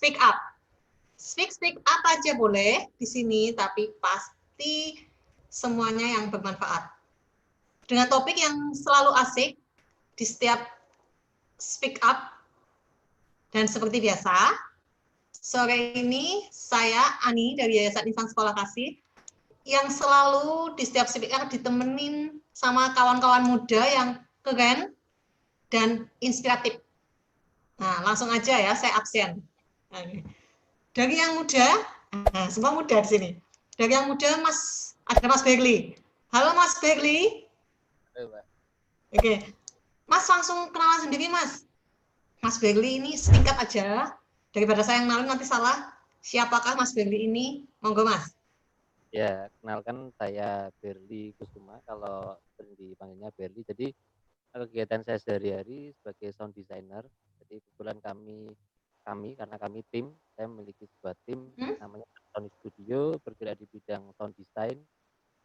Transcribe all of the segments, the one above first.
speak up. Speak up aja boleh di sini, tapi pasti semuanya yang bermanfaat. Dengan topik yang selalu asik di setiap speak up. Dan seperti biasa, sore ini saya Ani dari Yayasan Insan Sekolah Kasih yang selalu di setiap speak up ditemenin sama kawan-kawan muda yang keren dan inspiratif. Nah, langsung aja ya, saya absen. Dari yang muda, semua muda di sini. Dari yang muda, ada Mas Berli. Halo Mas Berli. Halo, Mbak. Oke, Mas langsung kenalan sendiri, Mas. Mas Berli ini singkat aja, daripada saya yang kenalin nanti salah. Siapakah Mas Berli ini? Monggo, Mas. Ya, kenalkan saya Berli Kusuma, kalau sering dipanggilnya Berli. Jadi kegiatan saya sehari-hari sebagai sound designer. Jadi kebetulan kami karena kami tim, saya memiliki sebuah tim namanya Sonic Studio, bergerak di bidang sound design,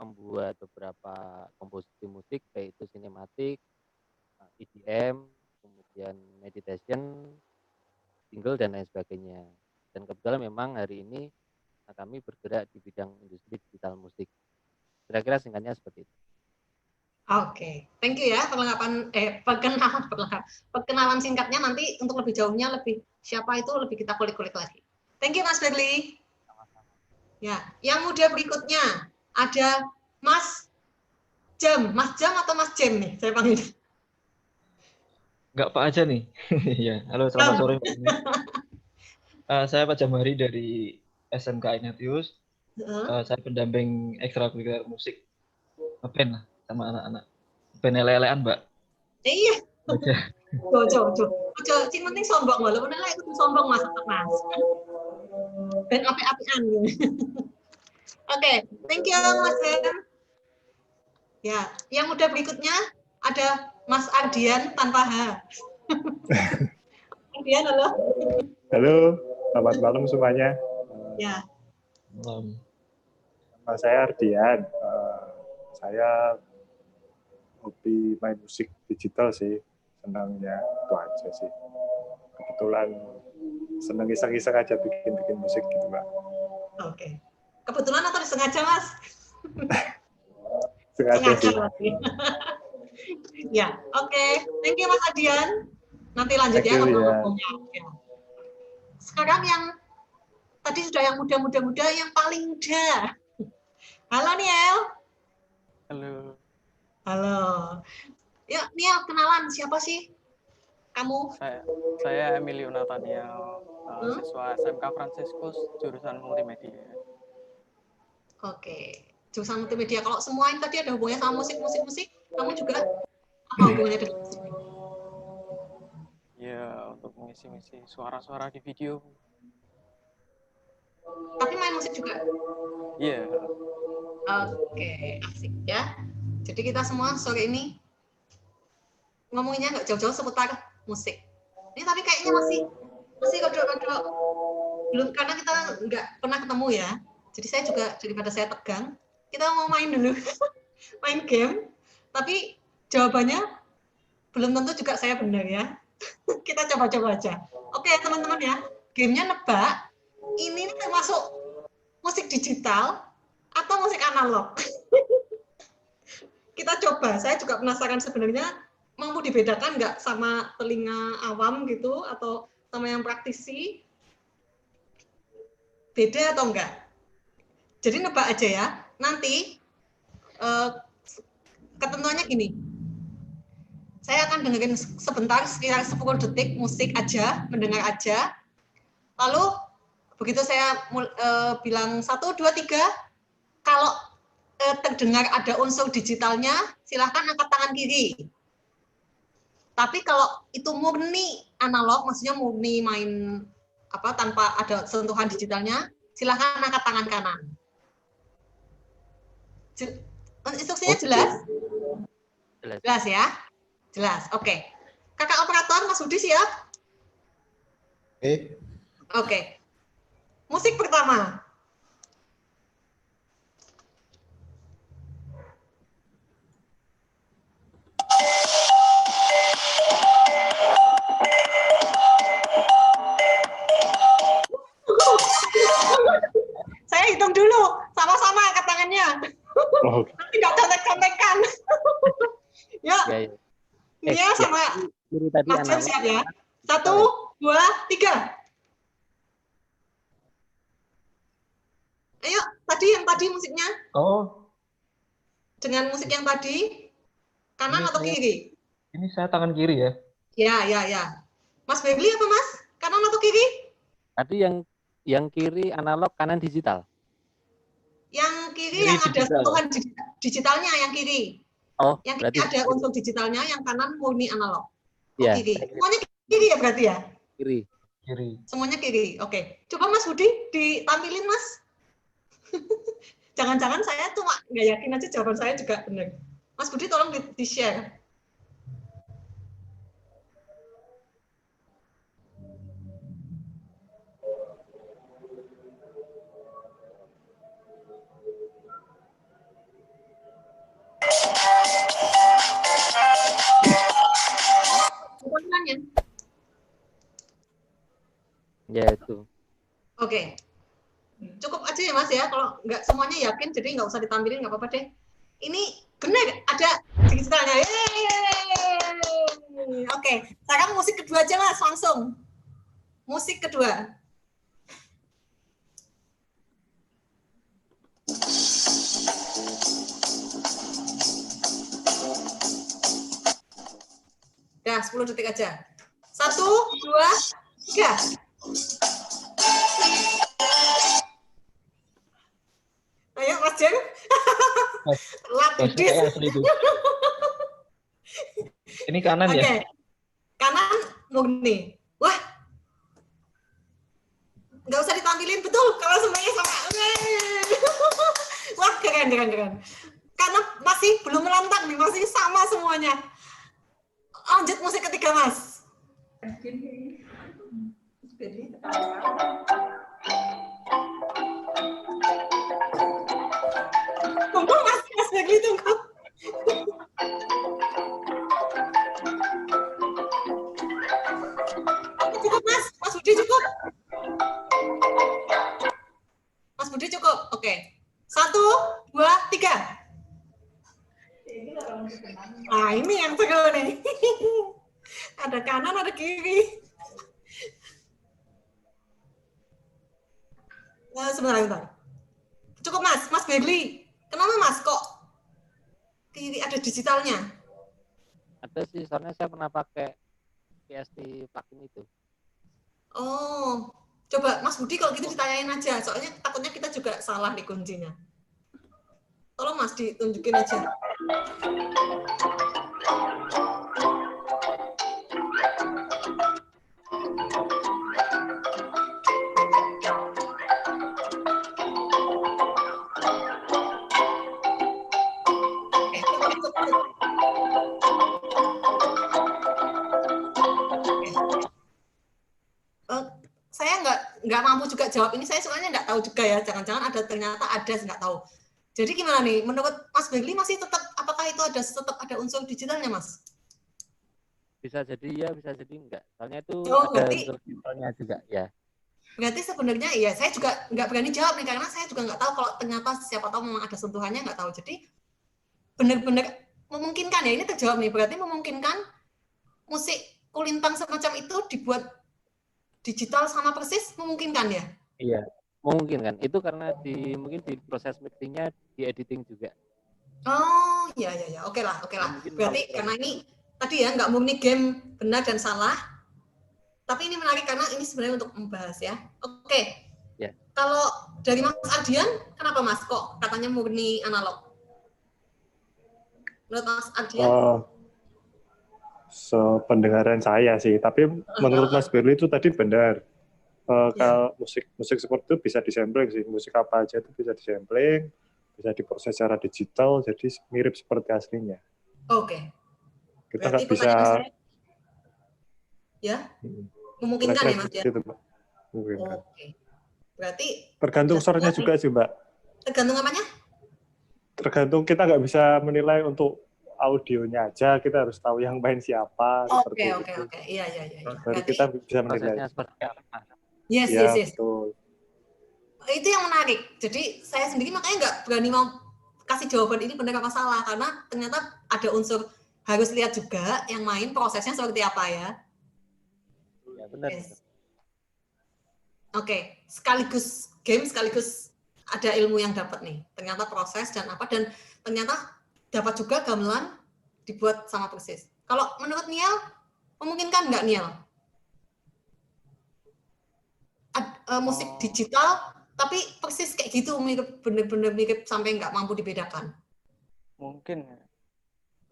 membuat beberapa komposisi musik, baik itu sinematik, EDM, kemudian meditation, single dan lain sebagainya. Dan kebetulan memang hari ini kami bergerak di bidang industri digital musik. Kira-kira singkatnya seperti itu. Oke, thank you ya perkenalan singkatnya. Nanti untuk lebih jauhnya, lebih siapa itu lebih kita kulik-kulik lagi. Thank you Mas Berli. Ya, yang muda berikutnya ada Mas Jam atau Mas Jam nih saya panggil. Enggak Pak aja nih. Ya, halo selamat sore. Saya Pak Jamari dari SMK Ignatius. Saya pendamping ekstrakurikuler musik, ngeband lah sama anak-anak. Band lele-lelean, Mbak. Iya. Coba. Cing penting sombong walaupun elek itu sombong Mas. Band api-apian. Oke, thank you Mas Jam. Ya, yang muda berikutnya ada Mas Ardian tanpa H. Ardian, halo. Halo, selamat malam semuanya. Ya. Malam. Nama saya Ardian. Saya hobi main musik digital sih, senangnya itu aja sih. Kebetulan senang iseng-iseng aja bikin musik gitu, Mbak. Oke. Kebetulan atau disengaja, Mas? Sengaja sih. Ya, oke. Thank you Mas Ardian. Nanti lanjut ya ngomong-ngomongnya. Ya. Sekarang yang tadi sudah yang muda-muda yang paling muda. Halo Niel. Halo. Ya, Niel, kenalan siapa sih kamu? Saya Emilio Nathaniel, siswa SMK Fransiskus, jurusan multimedia. Oke, jurusan multimedia. Kalau semua ini tadi ada hubungannya sama musik, kamu juga apa hubungannya dengan musik? Ya, untuk mengisi-ngisi suara-suara di video. Tapi main musik juga? Iya. Oke, asik ya. Jadi kita semua sore ini ngomonginnya nggak jauh-jauh seputar musik. Ini tapi kayaknya masih kodok-kodok belum, karena kita nggak pernah ketemu ya. Jadi saya juga daripada saya tegang, kita mau main dulu, main game. Tapi jawabannya belum tentu juga saya benar ya. Kita coba-coba aja. Oke teman-teman ya, gamenya nebak. Ini termasuk musik digital atau musik analog? Kita coba. Saya juga penasaran sebenarnya mampu dibedakan nggak sama telinga awam gitu atau sama yang praktisi? Beda atau enggak? Jadi nebak aja ya. Nanti ketentuannya gini. Saya akan dengerin sebentar, sekitar 10 detik musik aja, mendengar aja. Lalu begitu saya bilang 1, 2, 3, kalau terdengar ada unsur digitalnya, silahkan angkat tangan kiri. Tapi kalau itu murni analog, maksudnya murni main apa tanpa ada sentuhan digitalnya, silahkan angkat tangan kanan. Instruksinya jelas? Jelas ya? Jelas, oke. Kakak operator, Mas Budi siap? Oke. Musik pertama. tadi Mas Jan analog. siap ya. 1, 2, 3. Ayo, yang tadi musiknya. Oh, Dengan musik yang tadi, kanan Ini atau saya- kiri? ini saya tangan kiri ya. Ya. Mas Berli apa Mas? Kanan atau kiri? Tadi yang kiri analog, kanan digital. Yang kiri Kiri yang ada digital. sentuhan digitalnya yang kiri. Oh, Yang berarti kiri ada unsur digitalnya, yang kanan murni analog. Oh, ya, kiri. Semuanya kiri ya berarti ya? kiri. Kiri. Semuanya kiri. Oke. Coba Mas Budi ditampilin Mas. Jangan-jangan saya cuma nggak yakin aja jawaban saya juga benar. Mas Budi tolong di-share. Tampilannya. Ya itu. Oke. Cukup aja ya Mas ya, kalau nggak semuanya yakin, jadi nggak usah ditampilin, nggak apa-apa deh. Ini benar, ada digitalnya. Yeay! Oke, sekarang musik kedua aja Mas, langsung. Musik kedua. Dah, 10 detik aja. 1, 2, 3. Ayo Mas Jen. Telat Bahasa didis. kayak asli itu. Ini kanan Oke. ya? Kanan murni. Wah. Nggak usah ditampilin, betul. Kalau semuanya sama. Yeay. Wah, keren. Karena masih belum melantang nih, masih sama semuanya. Lanjut musik ketiga, Mas. Tunggu, Mas Begli, tunggu. Cukup, Mas Budi cukup. Mas Budi cukup, oke. 1, 2, 3. Nah, ini yang seru nih. Ada kanan, ada kiri. Nah, sebentar. Cukup Mas Begli. Kenapa Mas kok kiri ada digitalnya? Ada sih, soalnya saya pernah pakai PST plugin itu. Oh, coba Mas Budi kalau gitu ditanyain aja. Soalnya takutnya kita juga salah di kuncinya. Tolong Mas ditunjukin aja. Saya nggak mampu juga jawab ini. Saya soalnya nggak tahu juga ya. Jangan-jangan ternyata ada, nggak tahu. Jadi gimana nih? Menurut Mas Begli masih tetap, apakah itu tetap ada unsur digitalnya, Mas? Bisa jadi ya, bisa jadi enggak. Soalnya itu Oh, ada berarti, unsur digitalnya juga ya. Berarti sebenarnya iya. Saya juga nggak berani jawab nih karena saya juga nggak tahu kalau ternyata siapa tahu memang ada sentuhannya, nggak tahu. Jadi benar-benar memungkinkan ya. Ini terjawab nih. Berarti memungkinkan musik kulintang semacam itu dibuat digital sama persis, memungkinkan ya? Iya, mungkin kan. Itu karena mungkin di proses mixingnya, di editing juga. Oh, iya. Oke lah. Mungkin Berarti karena ini tadi ya nggak murni game benar dan salah, tapi ini menarik karena ini sebenarnya untuk membahas ya. Oke. Ya. Kalau dari Mas Ardian, kenapa Mas kok katanya murni analog? Menurut Mas Ardian? Sependengaran saya sih, tapi menurut Mas Berli itu tadi benar. Kalau musik seperti itu bisa disampling sih, musik apa aja itu bisa disampling, bisa diproses secara digital, jadi mirip seperti aslinya. Oke. Kita Berarti nggak bisa ya memungkinkan ya Mas ya. gitu, Mbak. Memungkinkan. Oke. Berarti Tergantung source-nya juga sih, Mbak. tergantung apanya? Tergantung, kita nggak bisa menilai untuk audionya aja, kita harus tahu yang main siapa. Oke. Itu. Iya. Baru kita bisa menilai. prosesnya seperti apa. Yes. Betul. Itu yang menarik. Jadi saya sendiri makanya nggak berani mau kasih jawaban ini benar apa salah karena ternyata ada unsur harus lihat juga yang main prosesnya seperti apa ya. Ya benar. Yes. Oke, sekaligus game, sekaligus ada ilmu yang dapat nih. Ternyata proses dan apa, dan ternyata dapat juga gamelan dibuat sama persis. Kalau menurut Niel, memungkinkan nggak Niel? Musik digital, tapi persis kayak gitu, mirip, bener-bener mirip sampai nggak mampu dibedakan. Mungkin ya.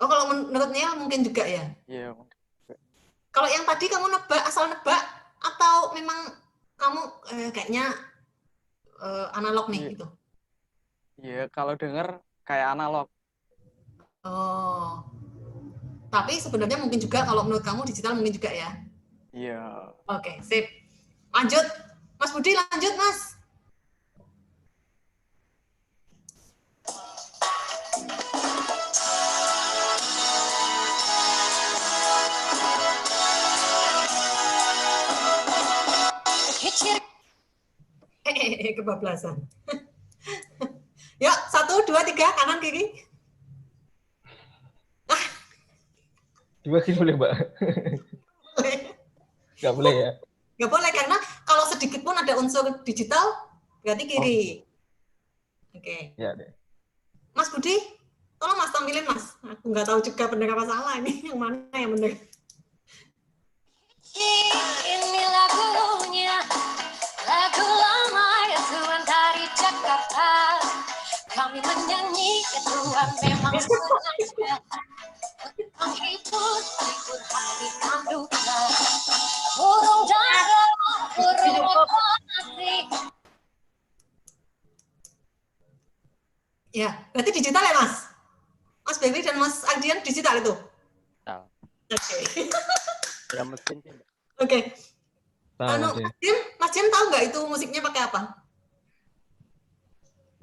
Oh, kalau menurut Niel mungkin juga ya? Iya, mungkin. Kalau yang tadi kamu nebak, asal nebak, atau memang kamu kayaknya analog nih Iya. gitu? Iya, kalau denger kayak analog. Oh, tapi sebenarnya mungkin juga kalau menurut kamu digital mungkin juga ya? Iya. Oke, sip. Lanjut, Mas Budi, lanjut Mas. Kebablasan. Yuk, 1, 2, 3, kanan kiri. Dibagi boleh, Mbak? Nggak boleh ya? Nggak boleh, karena kalau sedikit pun ada unsur digital, berarti kiri. Oke. Ya deh. Mas Budi, tolong Mas tampilin Mas. Aku nggak tahu juga benar apa salah ini, yang mana yang benar. Ini lagunya, lagu lama ya Tuhan dari Jakarta. Kami menyanyi ya Tuhan memang sengaja menghibur hati kanduka. Burung dara, burung reklamasi. Ya, berarti digital ya Mas? Mas Baby dan Mas Ardian digital itu? Digital. Oke. Drum mesin sih, Mbak. Oke. Sama sih. Mas Jim tahu nggak itu musiknya pakai apa?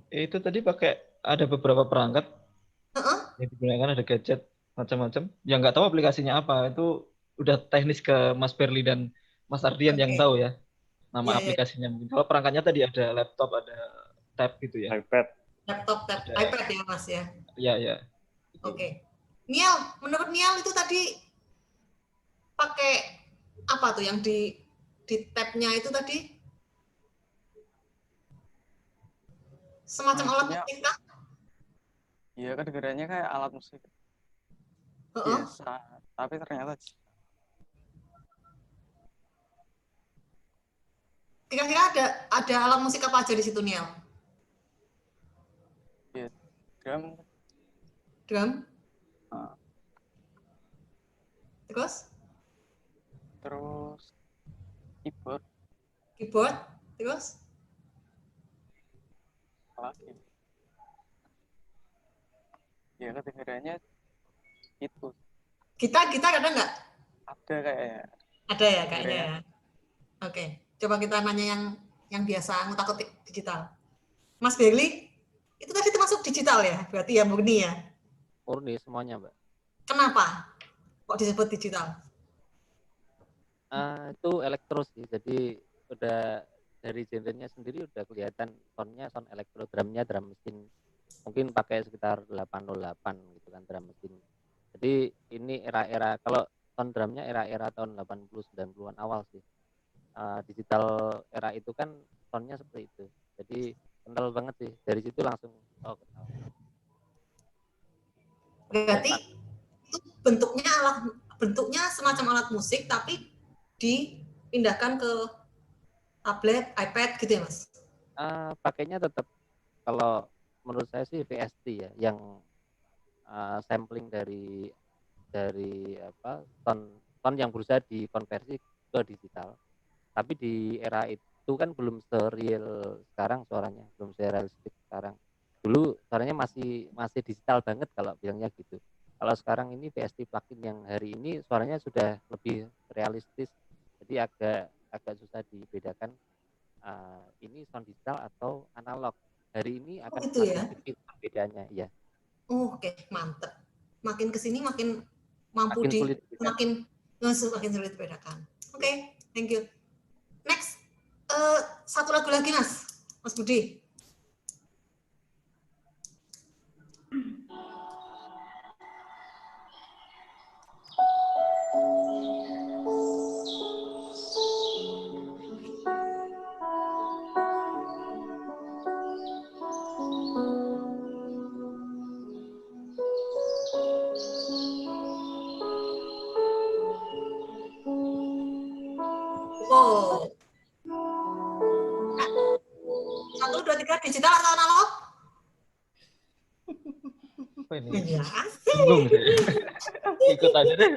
Itu tadi pakai ada beberapa perangkat Heeh. yang digunakan, ada gadget macam-macam. Yang nggak tahu aplikasinya apa, itu udah teknis ke Mas Berli dan Mas Ardian yang Oke. tahu ya nama Iya, iya. aplikasinya. Mungkin kalau perangkatnya tadi ada laptop, ada tab gitu ya. iPad. Laptop, iPad ya Mas ya. Iya, ya. Oke. Niel, menurut Niel itu tadi pakai apa tuh yang di tab-nya itu tadi? Semacam alat Maksudnya, musik kah? iya kedengarannya kayak alat musik Heeh. biasa, tapi ternyata Kira-kira ada alat musik apa aja di situ Niel? ya, drum. Drum. Ah. Terus? Terus keyboard Keyboard. Terus? lagi. Ya kedengarannya itu Gitar ada nggak? ada kayaknya. Ada ya kayaknya Kedengarannya. ya. Oke. Coba kita nanya yang biasa, ngutak digital. Mas Berli, itu tadi termasuk digital ya? Berarti ya murni ya? Murni semuanya, Mbak. Kenapa kok disebut digital? Itu elektro sih, jadi udah dari genrenya sendiri udah kelihatan soundnya sound elektro, drumnya drum mesin, mungkin pakai sekitar 808 gitu kan drum mesin. Jadi ini era-era, kalau sound drumnya era-era tahun 80 90-an awal sih. Digital era itu kan soundnya seperti itu, jadi kental banget sih, dari situ langsung kenal. Berarti itu bentuknya semacam alat musik tapi dipindahkan ke tablet, iPad gitu ya Mas? Pakainya tetap, kalau menurut saya sih VST ya, yang sampling dari apa sound yang berusaha dikonversi ke digital. Tapi di era itu kan belum serial sekarang suaranya, belum serealistik sekarang. Dulu suaranya masih digital banget kalau bilangnya gitu. Kalau sekarang ini VST plugin yang hari ini suaranya sudah lebih realistis, jadi agak susah dibedakan ini sound digital atau analog. Hari ini akan itu semakin ya? kecil perbedaannya, ya. Oke, mantep. Makin kesini makin mampu Makin sulit makin sulit dibedakan. Oke, thank you. Next, satu lagu lagi Mas Budi. Oh. Nah, 1, 2, 3 digital atau analog? Apa ini? Iya. Bingung saya. Ikut aja deh.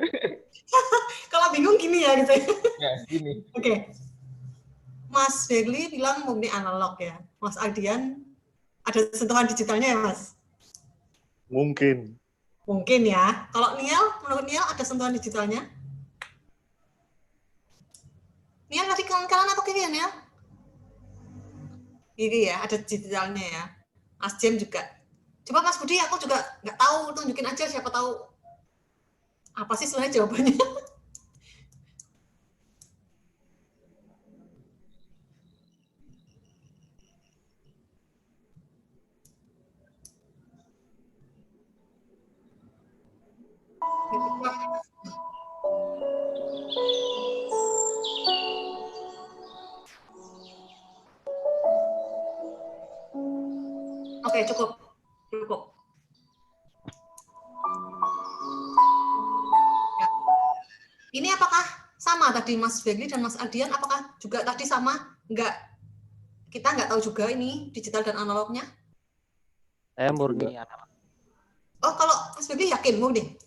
Kalau bingung gini ya gitu. Ya, gini. Oke. Mas Berli bilang murni analog ya. Mas Ardian ada sentuhan digitalnya ya, Mas? Mungkin. Mungkin ya. Kalau Niel, menurut Niel ada sentuhan digitalnya? Niel tadi kanan atau kiri ya, Niel? Kiri ya, ada digitalnya ya. Mas Jem juga. Coba Mas Budi, aku juga nggak tahu, tunjukin aja siapa tahu apa sih sebenarnya jawabannya. Oke, cukup. Cukup. Ya. Ini apakah sama tadi Mas Berli dan Mas Ardian? Apakah juga tadi sama? Enggak. Kita nggak tahu juga ini digital dan analognya. Saya murni analog, Oh, kalau Mas Berli yakin murni?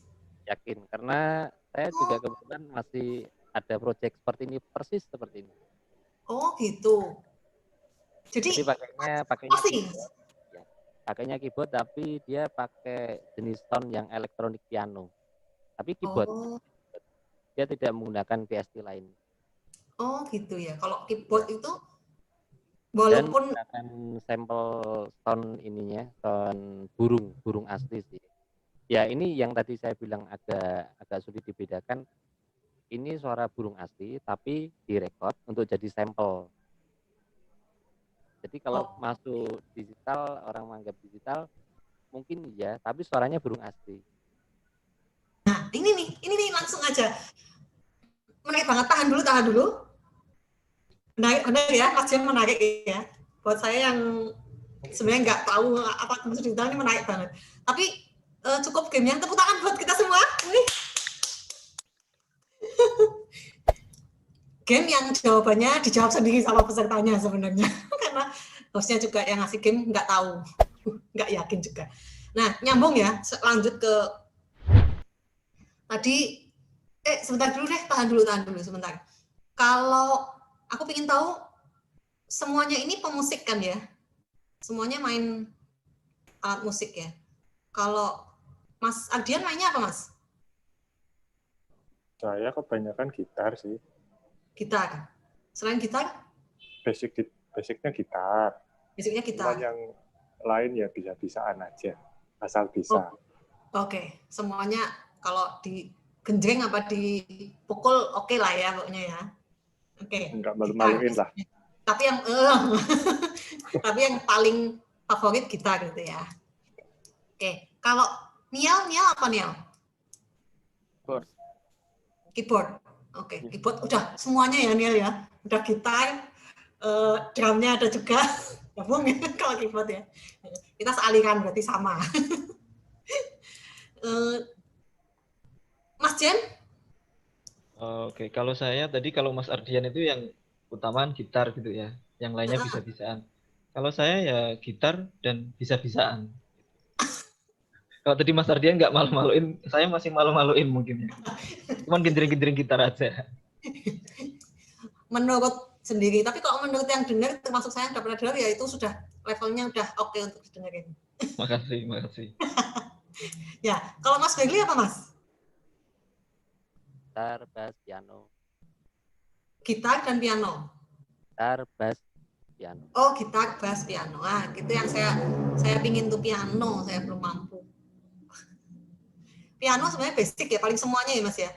yakin karena saya juga kebetulan masih ada proyek seperti ini, persis seperti ini. Oh, gitu. Jadi Jadi pakainya pasti. keyboard, ya. Pakainya keyboard tapi dia pakai jenis sound yang elektronik piano. Tapi keyboard, Oh, dia tidak menggunakan PST lain. oh gitu ya. Kalau keyboard itu Dan walaupun menggunakan sampel sound ininya, sound burung asli sih. Ya ini yang tadi saya bilang agak sulit dibedakan. Ini suara burung asli tapi direkod untuk jadi sampel. Jadi kalau masuk digital, orang menganggap digital mungkin ya, tapi suaranya burung asli. nah ini nih langsung aja. Menarik banget, tahan dulu. Benar ya, Mas Jem menarik ya. Buat saya yang sebenarnya nggak tahu apa maksud digital ini menarik banget. Tapi cukup game yang tepuk tangan buat kita semua. Ini game yang jawabannya dijawab sendiri sama pesertanya sebenarnya. Karena hostnya juga yang ngasih game nggak tahu, nggak yakin juga. Nah, nyambung ya, lanjut ke tadi. Sebentar dulu deh, tahan dulu sebentar. Kalau aku ingin tahu, semuanya ini pemusik kan ya? Semuanya main alat musik ya? Kalau Mas Ardian mainnya apa, Mas? Saya kebanyakan gitar sih. Gitar. Selain gitar? Basicnya gitar. Basicnya Cuman gitar. yang lain ya bisa-bisaan aja. Asal bisa. Oke. Semuanya kalau digenjreng apa dipukul oke lah ya pokoknya ya. Oke. Enggak malu-maluin lah. Tapi yang tapi yang paling favorit gitar gitu ya. Oke. Kalau Niel apa Niel? Keyboard. Oke, keyboard udah semuanya ya Niel ya. Udah gitar, drumnya ada juga. Gabung ya kalau keyboard ya. Kita sealiran berarti sama. Mas Jen? Oke, kalau saya tadi kalau Mas Ardian itu yang utamaan gitar gitu ya. Yang lainnya bisa-bisaan. Kalau saya ya gitar dan bisa-bisaan. Kalau tadi Mas Ardian nggak malu-maluin, saya masih malu-maluin mungkin ya. Cuman gendring-gendring gitar aja. Menurut sendiri, tapi kalau menurut yang dengar, termasuk saya yang pernah dengar, ya itu sudah levelnya udah oke untuk didengarin. Makasih. Ya, kalau Mas Berli apa Mas? Gitar, bass, piano. Gitar dan piano. Gitar, bass, piano. Oh, gitar, bass, piano. Ah, gitu yang saya pingin tuh piano, saya belum mampu. Piano sebenarnya basic ya, paling semuanya ya Mas ya.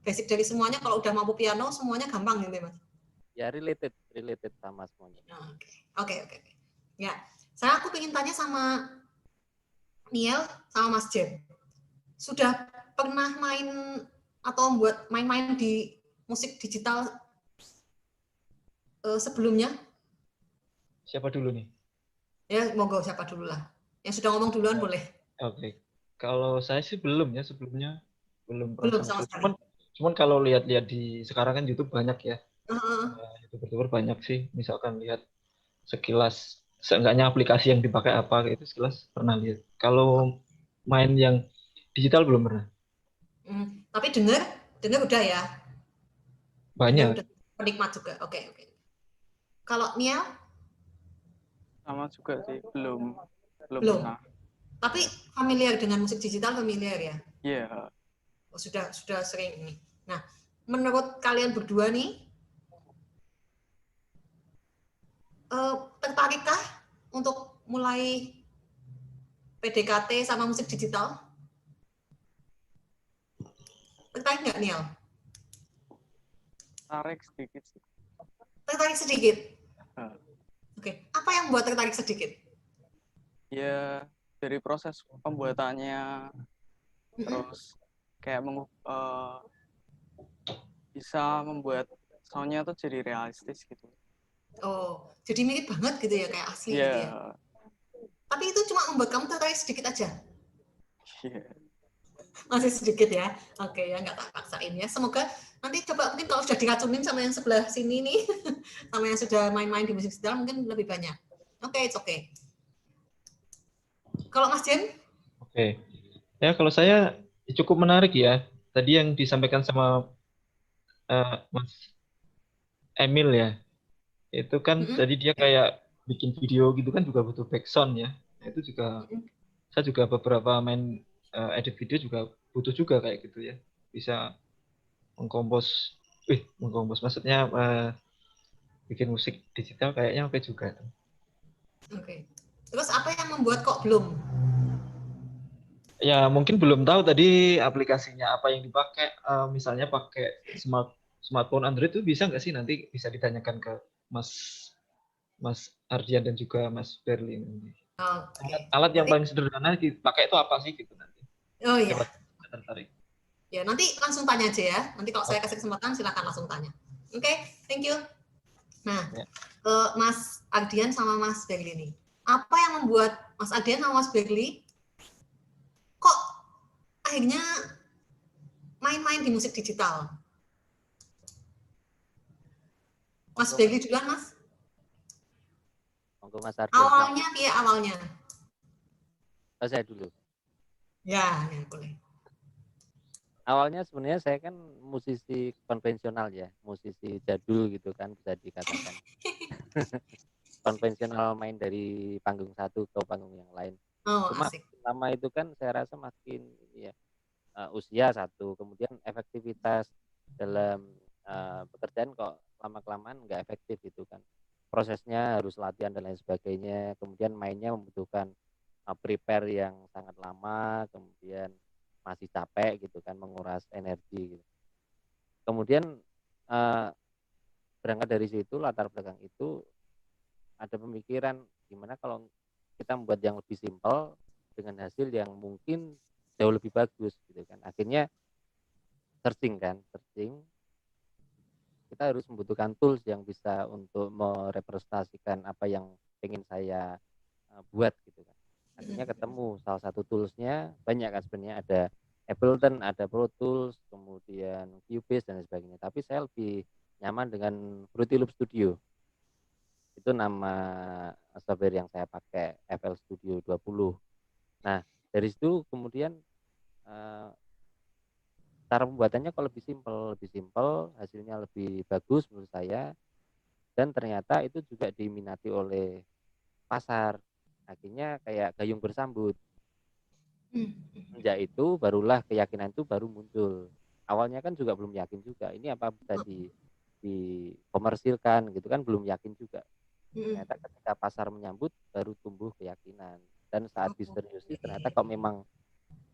Basic dari semuanya, kalau udah mampu piano, semuanya gampang gitu ya Mas. Ya related sama semuanya. Oke. Ya, aku pengen tanya sama Niel sama Mas Jem. Sudah pernah main atau buat main-main di musik digital sebelumnya? Siapa dulu nih? Ya, monggo siapa dulu lah. Yang sudah ngomong duluan boleh. Oke. Kalau saya sih belum ya, sebelumnya belum Belum sama sekali. Cuman kalau lihat-lihat di sekarang kan YouTube banyak ya. Heeh. YouTuber banyak sih, misalkan lihat sekilas, seenggaknya aplikasi yang dipakai apa itu sekilas pernah lihat. Kalau main yang digital belum pernah. Tapi dengar udah ya. Dengar Banyak. udah penikmat juga. Oke. Kalau Niel Sama juga sih, belum belum. pernah. Tapi familiar dengan musik digital, familiar ya. Iya, Oh, sudah sering ini. Nah, menurut kalian berdua nih, tertarikkah untuk mulai PDKT sama musik digital? Tertarik nggak, Niel? tarik sedikit sih. Tertarik sedikit. Nah, Oke. Apa yang membuat tertarik sedikit? ya dari proses pembuatannya, terus kayak bisa membuat soundnya tuh jadi realistis gitu. Oh, jadi mirip banget gitu ya, kayak asli Iya, gitu ya. Tapi itu cuma membuat kamu tertarik sedikit aja. iya. Masih sedikit ya. Oke, ya nggak tak paksain ya. Semoga nanti coba mungkin kalau sudah diracunin sama yang sebelah sini nih, sama yang sudah main-main di musik digital mungkin lebih banyak. Oke, it's okay. Kalau Mas Jen? Oke. Ya, kalau saya cukup menarik ya. Tadi yang disampaikan sama Mas Emil ya. Itu kan tadi dia kayak bikin video gitu kan juga butuh background ya. Nah, itu juga saya juga beberapa main edit video juga butuh juga kayak gitu ya. Bisa mengkompos maksudnya bikin musik digital kayaknya oke juga. Oke. Terus apa yang membuat kok belum? Ya mungkin belum tahu tadi aplikasinya apa yang dipakai. Misalnya pakai smartphone Android itu bisa nggak sih, nanti bisa ditanyakan ke Mas Mas Ardian dan juga Mas Berlin. Oke. Alat yang Berarti- paling sederhana dipakai itu apa sih gitu nanti? Oh iya. Siapa tertarik? Ya, nanti langsung tanya aja ya. Nanti kalau saya Oke. kasih kesempatan silakan langsung tanya. Oke, thank you. Nah, Ya. Mas Ardian sama Mas Berli nih. Apa yang membuat Mas Ardian sama Mas Berli kok akhirnya main-main di musik digital? Mas Berli duluan, Mas. Monggo Mas Ardian. Awalnya dia awalnya. Saya dulu. Ya, boleh. Awalnya sebenarnya saya kan musisi konvensional ya, musisi jadul gitu kan bisa dikatakan. Konvensional, main dari panggung satu ke panggung yang lain. Oh, Cuma asik. lama itu kan saya rasa makin ya, usia satu, kemudian efektivitas dalam pekerjaan kok lama-kelamaan nggak efektif gitu kan. Prosesnya harus latihan dan lain sebagainya, kemudian mainnya membutuhkan prepare yang sangat lama, kemudian masih capek gitu kan, menguras energi gitu. Kemudian berangkat dari situ, latar belakang itu ada pemikiran gimana kalau kita membuat yang lebih simpel dengan hasil yang mungkin jauh lebih bagus gitu kan. Akhirnya searching, kita harus membutuhkan tools yang bisa untuk merepresentasikan apa yang ingin saya buat gitu kan. Akhirnya ketemu salah satu toolsnya, banyak kan sebenarnya, ada Ableton, ada Pro Tools, kemudian Cubase dan sebagainya. Tapi saya lebih nyaman dengan Fruity Loop Studio. Itu nama software yang saya pakai, FL Studio 20. Nah, dari situ kemudian cara pembuatannya kok lebih simpel, hasilnya lebih bagus menurut saya, dan ternyata itu juga diminati oleh pasar. Akhirnya kayak gayung bersambut. Sejak itu barulah keyakinan itu baru muncul. Awalnya kan juga belum yakin juga, ini apa bisa dikomersilkan gitu kan, belum yakin juga. Ternyata ketika pasar menyambut baru tumbuh keyakinan, dan saat diseriusi ternyata kok memang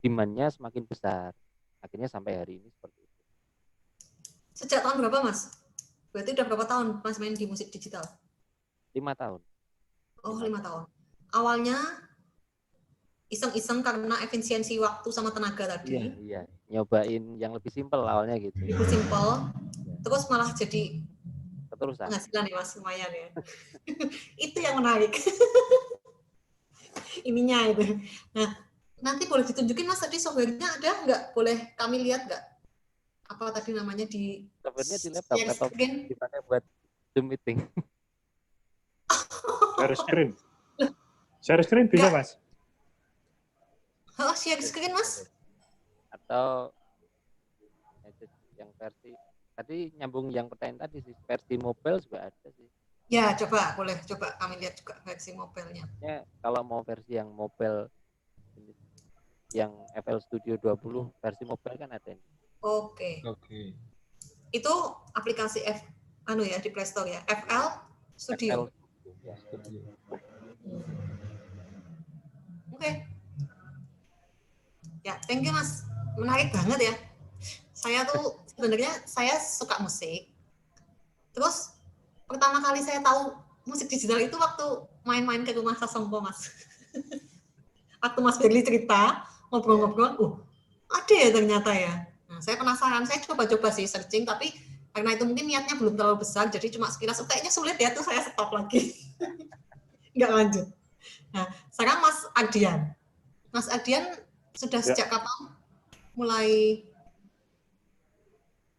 demand-nya semakin besar. Akhirnya sampai hari ini seperti itu. Sejak tahun berapa, Mas? Berarti udah berapa tahun Mas main di musik digital? 5 tahun. Oh, 5 tahun. Awalnya iseng-iseng karena efisiensi waktu sama tenaga tadi. Iya. Nyobain yang lebih simpel awalnya gitu. Lebih simpel. Terus malah jadi Keterusan. penghasilan ya, Mas, lumayan ya. Itu yang menarik. Ininya itu. Nah, nanti boleh ditunjukin, Mas, tadi software-nya ada nggak? Boleh kami lihat nggak? apa tadi namanya di Sebenarnya di laptop share atau screen. dipakai buat Zoom meeting. Share screen. Share screen bisa, Nggak. Mas. Oh, share screen Mas. Atau yang versi tadi nyambung yang pertanyaan tadi sih, versi mobile juga ada sih. Ya, coba boleh coba kami lihat juga versi mobilenya. Ya, kalau mau versi yang mobile yang FL Studio 20 versi mobile kan ada ini. Oke. Oke. Itu aplikasi ya di Play Store ya. FL Studio. FL ya. Studio. Oke. Ya, thank you Mas. Menarik banget ya. Saya tuh sebenarnya saya suka musik. Terus pertama kali saya tahu musik digital itu waktu main-main ke rumah Sasongko, Mas. Waktu Mas Berli cerita, ngobrol-ngobrol, ada ya ternyata ya. Nah, saya penasaran, saya coba-coba sih searching, tapi karena itu mungkin niatnya belum terlalu besar, jadi cuma sekilas, kayaknya sulit ya, tuh saya stop lagi. Nggak lanjut. Nah, sekarang Mas Adian. Mas Adian sudah Ya. sejak kapan mulai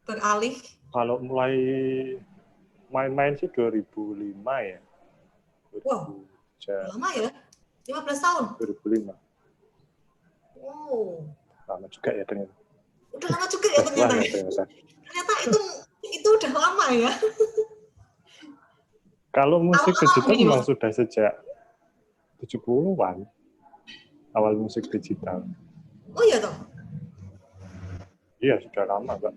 beralih? Kalau mulai main-main sih 2005 ya. Wow, 2005. lama ya? 15 tahun? 2005. Wow, Lama juga ya ternyata. udah lama juga ya ternyata. Wah, Ya. ternyata. Ternyata itu udah lama ya. Kalau musik Awal-awal digital ini, memang Mas. sudah sejak 70-an. Awal musik digital. Oh iya toh. Iya, sudah lama, Mbak.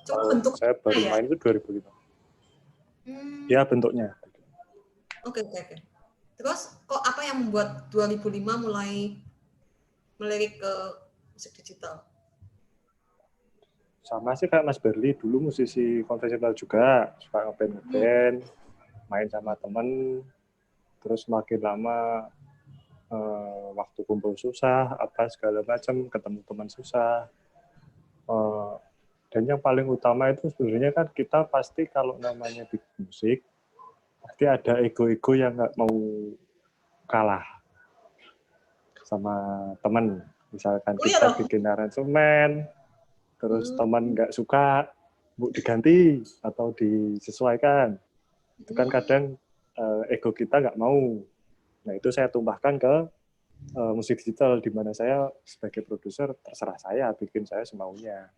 Cuma bentuknya Saya baru ya. main itu 2005. Ya, bentuknya. Oke. Terus kok apa yang membuat 2005 mulai melirik ke musik digital? Sama sih kayak Mas Berli, dulu musisi konvensional juga, suka ngeband, main sama temen, terus makin lama waktu kumpul susah, apa segala macam, ketemu teman susah. Dan yang paling utama itu sebenarnya kan kita pasti kalau namanya bikin musik, pasti ada ego-ego yang nggak mau kalah sama teman. Misalkan kita bikin aransemen, terus teman nggak suka, bu diganti atau disesuaikan. Itu kan kadang ego kita nggak mau. Nah itu saya tumpahkan ke musik digital, di mana saya sebagai produser terserah saya bikin saya semaunya.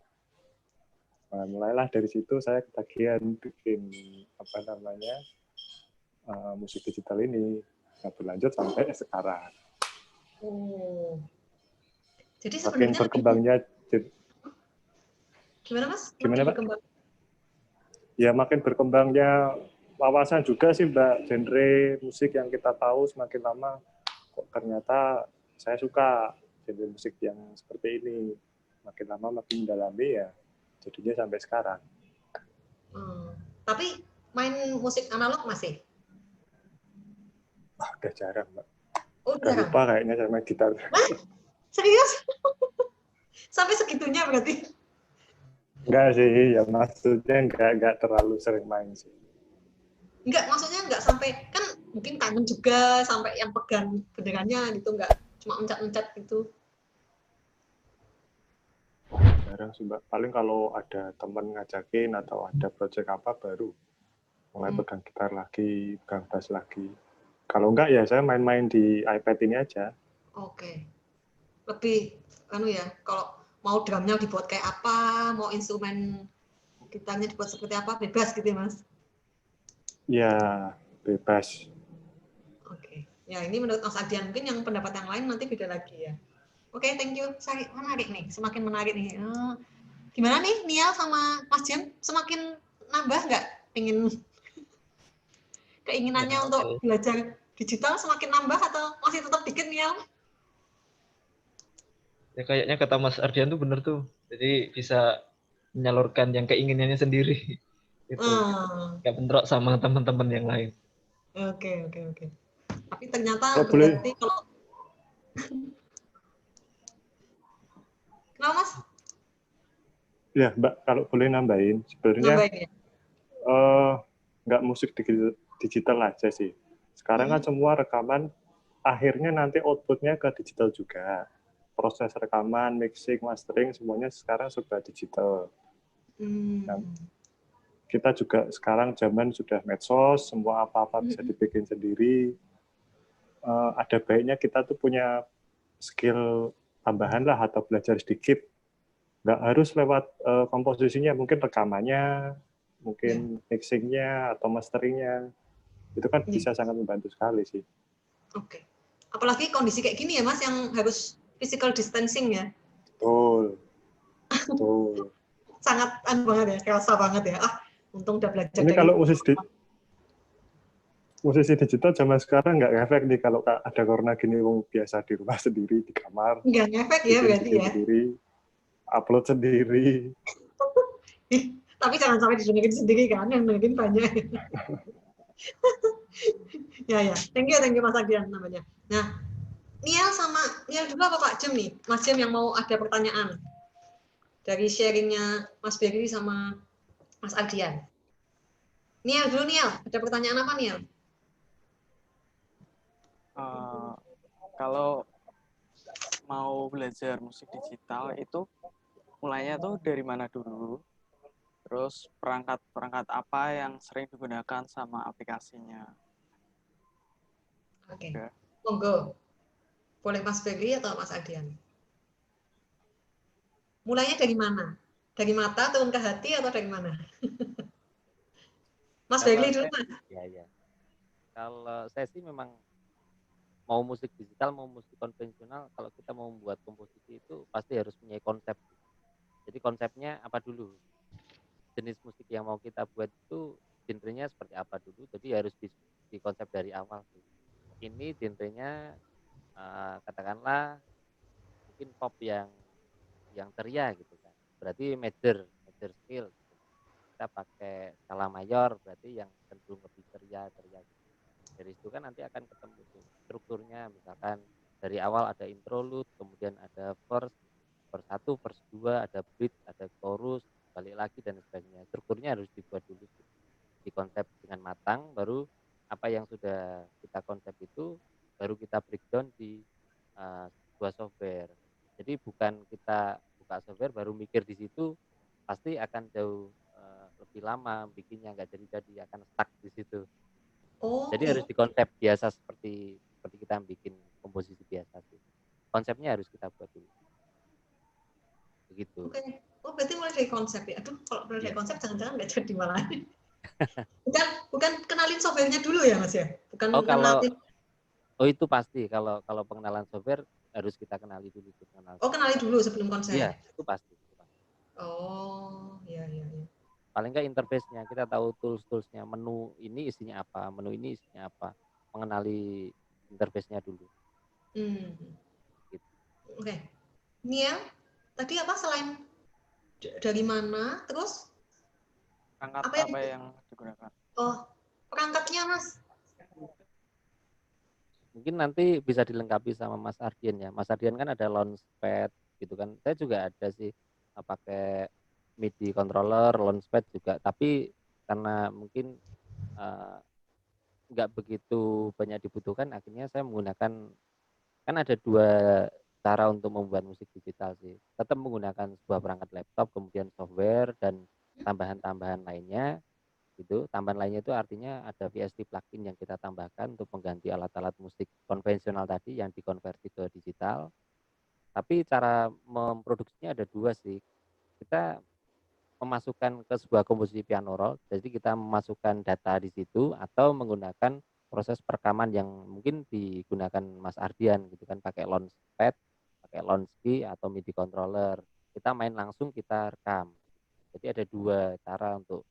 Nah, mulailah dari situ saya ketagihan bikin musik digital ini. Nah, berlanjut sampai sekarang. Jadi Makin sebenarnya berkembangnya. Gimana Mas? Gimana Pak? Ya makin berkembangnya wawasan juga sih Mbak, genre musik yang kita tahu semakin lama kok ternyata saya suka genre musik yang seperti ini. Makin lama makin mendalami ya jadinya sampai sekarang. Tapi main musik analog masih? Udah jarang Mbak. Udah lupa kayaknya saya main gitar. Serius? Sampai segitunya berarti? Enggak sih, ya maksudnya enggak terlalu sering main sih. Enggak, maksudnya enggak sampai, kan mungkin kangen juga sampai yang pegang benderannya gitu, enggak cuma mencet-mencet gitu. Jarang sih Mbak, paling kalau ada teman ngajakin atau ada project apa baru mulai pegang gitar lagi, pegang bass lagi. Kalau enggak ya saya main-main di iPad ini aja. Oke. Lebih ya, kalau mau drumnya dibuat kayak apa, mau instrumen gitarnya dibuat seperti apa, bebas gitu ya Mas? Ya, bebas. Oke. Ya ini menurut Mas Adian, mungkin yang pendapat yang lain nanti beda lagi ya. Oke, thank you. Menarik nih, semakin menarik nih. Gimana nih Nial sama Mas Jem? Semakin nambah nggak keinginannya untuk belajar digital semakin nambah atau masih tetap dikit Nial? Ya kayaknya kata Mas Ardian tuh bener tuh. Jadi bisa menyalurkan yang keinginannya sendiri. Itu nggak bentrok sama teman-teman yang lain. Oke. Tapi ternyata kalau berarti kalau kenapa Mas? Ya Mbak, kalau boleh nambahin, sebenarnya nggak musik digital aja sih. Sekarang kan semua rekaman akhirnya nanti outputnya ke digital juga. proses rekaman, mixing, mastering semuanya sekarang sudah digital. Nah, kita juga sekarang zaman sudah medsos, semua apa-apa bisa dibikin sendiri. Ada baiknya kita tuh punya skill tambahan lah atau belajar sedikit. Nggak harus lewat komposisinya, mungkin rekamannya, mungkin mixingnya atau masteringnya. Itu kan bisa sangat membantu sekali sih. Oke. Apalagi kondisi kayak gini ya Mas, yang harus physical distancing ya. Betul. Betul. Sangat banget ya, kerasa banget ya. Untung udah belajar Ini dari kalau musisi digital zaman sekarang nggak efek nih kalau ada corona gini, biasa di rumah sendiri, di kamar. Nggak ngefek ya berarti ya. Sendiri, upload sendiri. Tapi jangan sampai didengerin sendiri kan, yang dengerin banyak. ya. Thank you Mas Ardian namanya. Nah, Niel dulu apa Pak Jem nih? Mas Jem yang mau ada pertanyaan dari sharingnya Mas Berry sama Mas Ardian. Niel, ada pertanyaan apa Niel? Kalau mau belajar musik digital itu mulainya tuh dari mana dulu? Terus perangkat apa yang sering digunakan sama aplikasinya? Oke. Monggo. Boleh Mas Berry atau Mas Ardian? Mulainya dari mana? Dari mata turun ke hati atau dari mana? Mas Berry dulu Mas. Ya. Kalau saya sih memang mau musik digital, mau musik konvensional, kalau kita mau membuat komposisi itu pasti harus punya konsep. Jadi konsepnya apa dulu? Jenis musik yang mau kita buat itu genrenya seperti apa dulu. Jadi harus di konsep dari awal. Ini genrenya katakanlah mungkin pop yang ceria gitu kan. Berarti major scale. Gitu. Kita pakai skala mayor, berarti yang cenderung lebih ceria gitu. Dari situ kan nanti akan ketemu tuh strukturnya, misalkan dari awal ada interlude, kemudian ada verse 1, verse 2, ada bridge, ada chorus, balik lagi dan sebagainya. Strukturnya harus dibuat dulu di konsep dengan matang, baru apa yang sudah kita konsep itu baru kita breakdown di sebuah software. Jadi bukan kita buka software baru mikir di situ, pasti akan jauh lebih lama bikinnya, nggak jadi akan stuck di situ. Jadi harus dikonsep biasa seperti kita bikin komposisi biasa sih. Konsepnya harus kita buat dulu. Begitu. Oke. Berarti mulai dari konsep ya. Aduh, kalau mulai dari konsep jangan-jangan nggak jadi malah. bukan kenalin softwarenya dulu ya Mas ya? Bukan kenalin. Itu pasti kalau pengenalan software harus kita kenali dulu. Kenali dulu sebelum konsep. Iya, itu pasti. Iya. Paling nggak interface-nya, kita tahu tools-toolsnya, menu ini isinya apa, mengenali interface-nya dulu. Gitu. Oke. Niel, tadi apa selain dari mana, terus perangkat apa yang digunakan? Perangkatnya Mas. Mungkin nanti bisa dilengkapi sama Mas Ardian ya. Mas Ardian kan ada launchpad gitu kan. Saya juga ada sih pakai MIDI controller, launchpad juga, tapi karena mungkin nggak begitu banyak dibutuhkan, akhirnya saya menggunakan, kan ada 2 cara untuk membuat musik digital sih. Tetap menggunakan sebuah perangkat laptop, kemudian software dan tambahan-tambahan lainnya gitu. Tambahan lainnya itu artinya ada VST plugin yang kita tambahkan untuk mengganti alat-alat musik konvensional tadi yang dikonversi ke digital. Tapi cara memproduksinya ada 2 sih. Kita memasukkan ke sebuah komposisi piano roll, jadi kita memasukkan data di situ atau menggunakan proses perekaman yang mungkin digunakan Mas Ardian gitu kan, pakai launchpad, pakai launch key atau MIDI controller. Kita main langsung, kita rekam. Jadi ada 2 cara untuk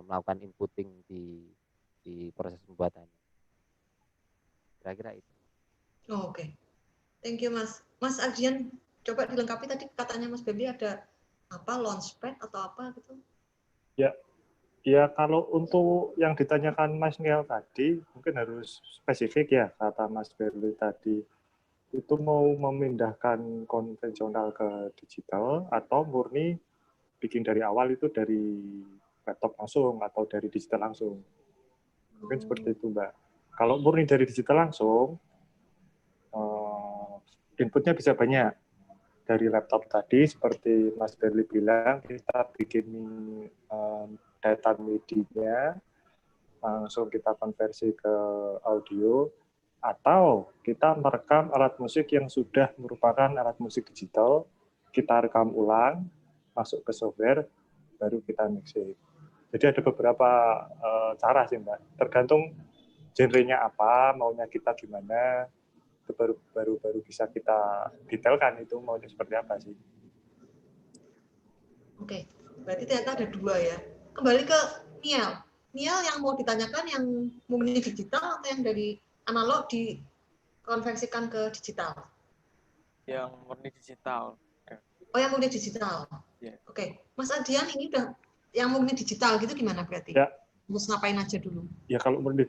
melakukan inputting di proses pembuatannya. Kira-kira itu. Oke. Thank you Mas. Mas Ardian, coba dilengkapi tadi katanya Mas Baby ada launchpad atau apa gitu? Ya kalau untuk yang ditanyakan Mas Niel tadi, mungkin harus spesifik ya, kata Mas Berli tadi. Itu mau memindahkan konvensional ke digital atau murni bikin dari awal itu dari laptop langsung atau dari digital langsung. Mungkin seperti itu Mbak. Kalau murni dari digital langsung, inputnya bisa banyak. Dari laptop tadi, seperti Mas Berli bilang, kita bikin data MIDI-nya, langsung kita konversi ke audio, atau kita merekam alat musik yang sudah merupakan alat musik digital, kita rekam ulang, masuk ke software, baru kita mixing. Jadi ada beberapa cara sih Mbak, tergantung genrenya apa, maunya kita gimana, itu baru bisa kita detailkan itu maunya seperti apa sih. Oke, berarti ternyata ada 2 ya. Kembali ke Niel. Niel yang mau ditanyakan yang murni digital atau yang dari analog dikonversikan ke digital? Yang murni digital. Oh, yang murni digital. Yeah. Oke, Mas Adian ini udah yang murni digital gitu gimana berarti? Ya. Terus ngapain aja dulu? Ya kalau murni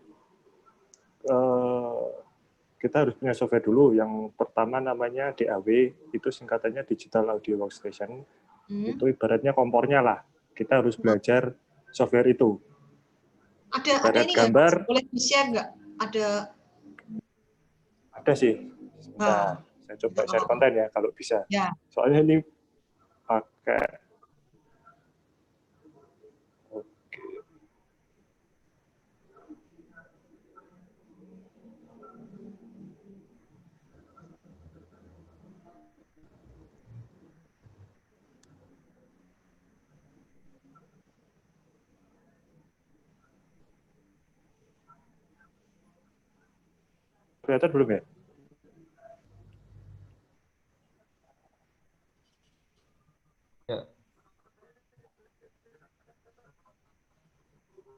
kita harus punya software dulu. Yang pertama namanya DAW, itu singkatannya Digital Audio Workstation. Itu ibaratnya kompornya lah. Kita harus belajar software itu. Ada ini gambar. Boleh di-share nggak? Ada sih. Sebentar. Saya coba share konten ya kalau bisa. Ya. Soalnya ini pakai. Kelihatan belum ya? Ya.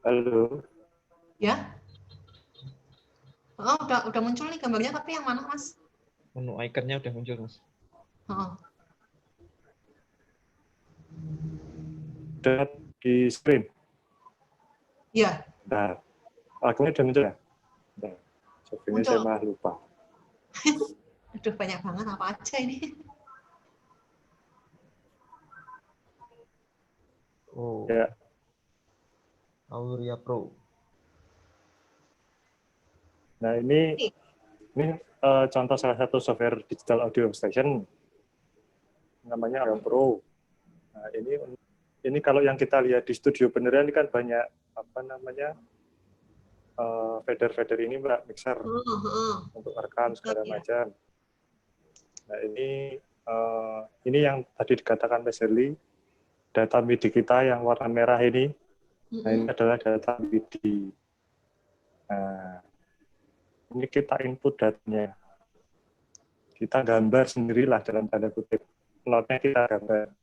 Halo. Ya. Oh, udah muncul nih gambarnya, tapi yang mana, Mas? Menu ikonnya udah muncul, Mas. Oh. Udah di screen. Ya. Nah, lagunya udah muncul ya? Nah, ini saya malah lupa. Aduh, banyak banget apa aja ini. Oh. Ya. Auria Pro. Nah, ini contoh salah satu software digital audio workstation namanya Auria Pro. Nah, ini kalau yang kita lihat di studio beneran ini kan banyak apa namanya fader ini Mbak, mixer untuk rekam segala macam. Nah, ini yang tadi dikatakan Mas Herli, data MIDI kita yang warna merah ini. Nah, ini adalah data MIDI. Nah, ini kita input datanya. Kita gambar sendirilah dalam tanda kutip. Notnya kita gambar.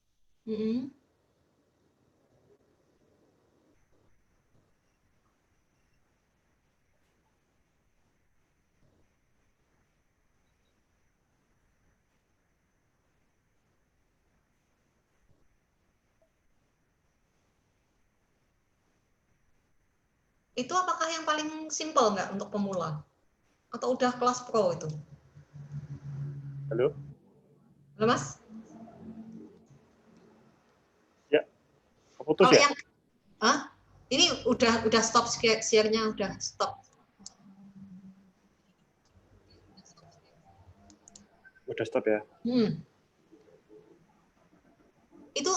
Itu apakah yang paling simple nggak untuk pemula? Atau udah kelas pro itu? Halo? Halo, Mas? Ya, keputus kalau ya? Ini udah stop share-nya, udah stop. Udah stop ya? Itu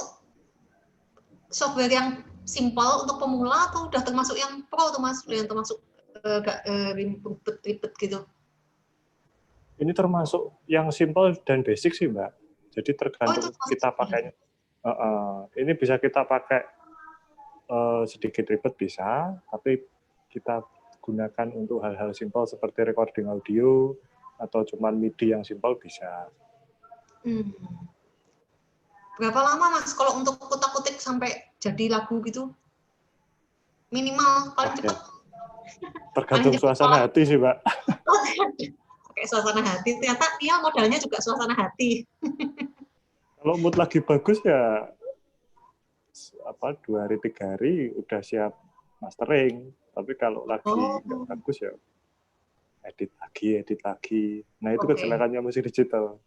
software yang simple untuk pemula atau udah termasuk yang pro tuh Mas? Udah yang termasuk agak ribet gitu? Ini termasuk yang simple dan basic sih Mbak. Jadi tergantung kita pakainya. Ini bisa kita pakai sedikit ribet bisa, tapi kita gunakan untuk hal-hal simple seperti recording audio atau cuman MIDI yang simple bisa. Berapa lama Mas kalau untuk kutak-kutik sampai jadi lagu gitu? Minimal paling cepat. Tergantung suasana hati sih, Mbak. Kayak suasana hati. Ternyata dia modalnya juga suasana hati. Kalau mood lagi bagus ya 2 hari 3 hari udah siap mastering. Tapi kalau lagi nggak bagus ya edit lagi. Nah, itu kecelakannya musik digital.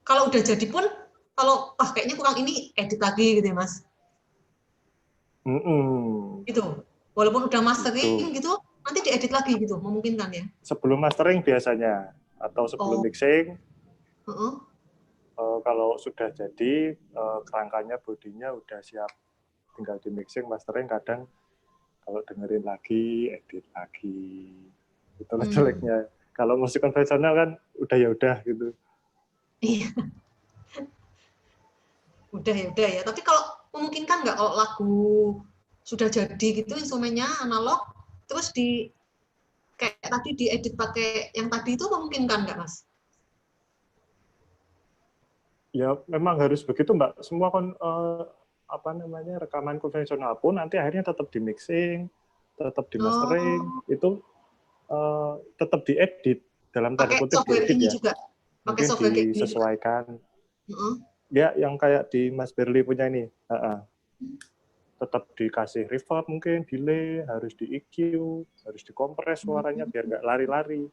Kalau udah jadi pun, kalau kayaknya kurang ini, edit lagi gitu ya, Mas? Gitu. Walaupun udah mastering gitu, nanti diedit lagi gitu, memungkinkan ya? Sebelum mastering biasanya. atau sebelum Oh. mixing. Heeh. Kalau sudah jadi kerangkanya, bodinya udah siap, tinggal di mixing, mastering. Kadang kalau dengerin lagi, edit lagi, itulah jeleknya. Kalau musik konvensional kan udah ya udah gitu. Iya. Udah ya. Tapi kalau memungkinkan nggak kalau lagu sudah jadi gitu instrumennya analog, terus kayak tadi diedit pakai yang tadi itu memungkinkan nggak, Mas? Ya memang harus begitu, Mbak. Semua rekaman konvensional pun nanti akhirnya tetap di mixing, tetap di mastering, itu tetap diedit, dalam tanda Pakai kutip software diedit ini ya. juga. Pakai Mungkin software kayak gini juga. disesuaikan. Ya yang kayak di Mas Berli punya ini. Tetap dikasih reverb, mungkin delay, harus di EQ, harus dikompres suaranya biar nggak lari-lari.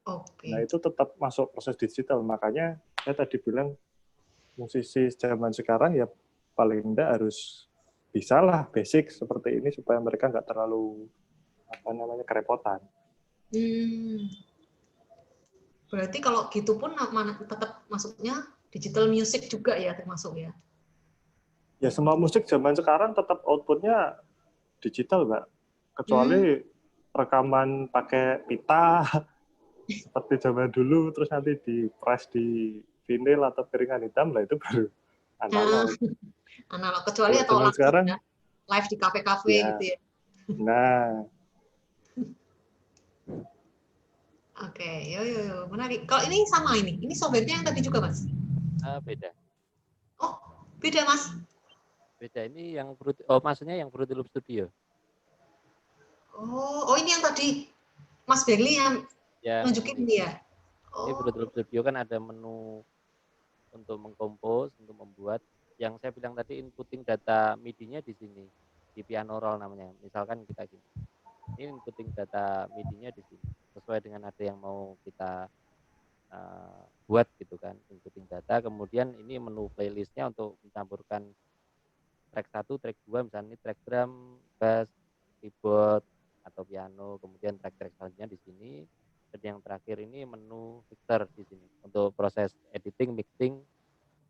Oke. Nah itu tetap masuk proses digital. Makanya saya tadi bilang musisi zaman sekarang ya paling enggak harus bisalah basic seperti ini supaya mereka nggak terlalu kerepotan. Berarti kalau gitu pun tetap masuknya digital music juga ya termasuk ya? Ya semua musik zaman sekarang tetap outputnya digital, Mbak. Kecuali rekaman pakai pita seperti zaman dulu, terus nanti di press di vinyl atau piringan hitam, lah itu baru analog. Analog, kecuali Kalau atau zaman sekarang ya, live di kafe-kafe ya, gitu ya. Nah, Oke, yo, menarik. Kalau ini sama ini software-nya yang tadi juga, Mas? Beda. Oh, beda, Mas? Beda, ini yang maksudnya yang Fruity Loop Studio. Oh, ini yang tadi Mas Berli yang nunjukin ini ya? Ini Fruity Loop Studio kan ada menu untuk mengkompos, untuk membuat. Yang saya bilang tadi inputting data MIDI-nya di sini, di piano roll namanya. Misalkan kita gini, ini inputting data MIDI-nya di sini, sesuai dengan ada yang mau kita buat gitu kan, inputting data. Kemudian ini menu playlistnya untuk mencampurkan track 1, track 2, misalnya ini track drum, bass, keyboard, atau piano. Kemudian track-track selanjutnya di sini. Dan yang terakhir ini menu mixer di sini. Untuk proses editing, mixing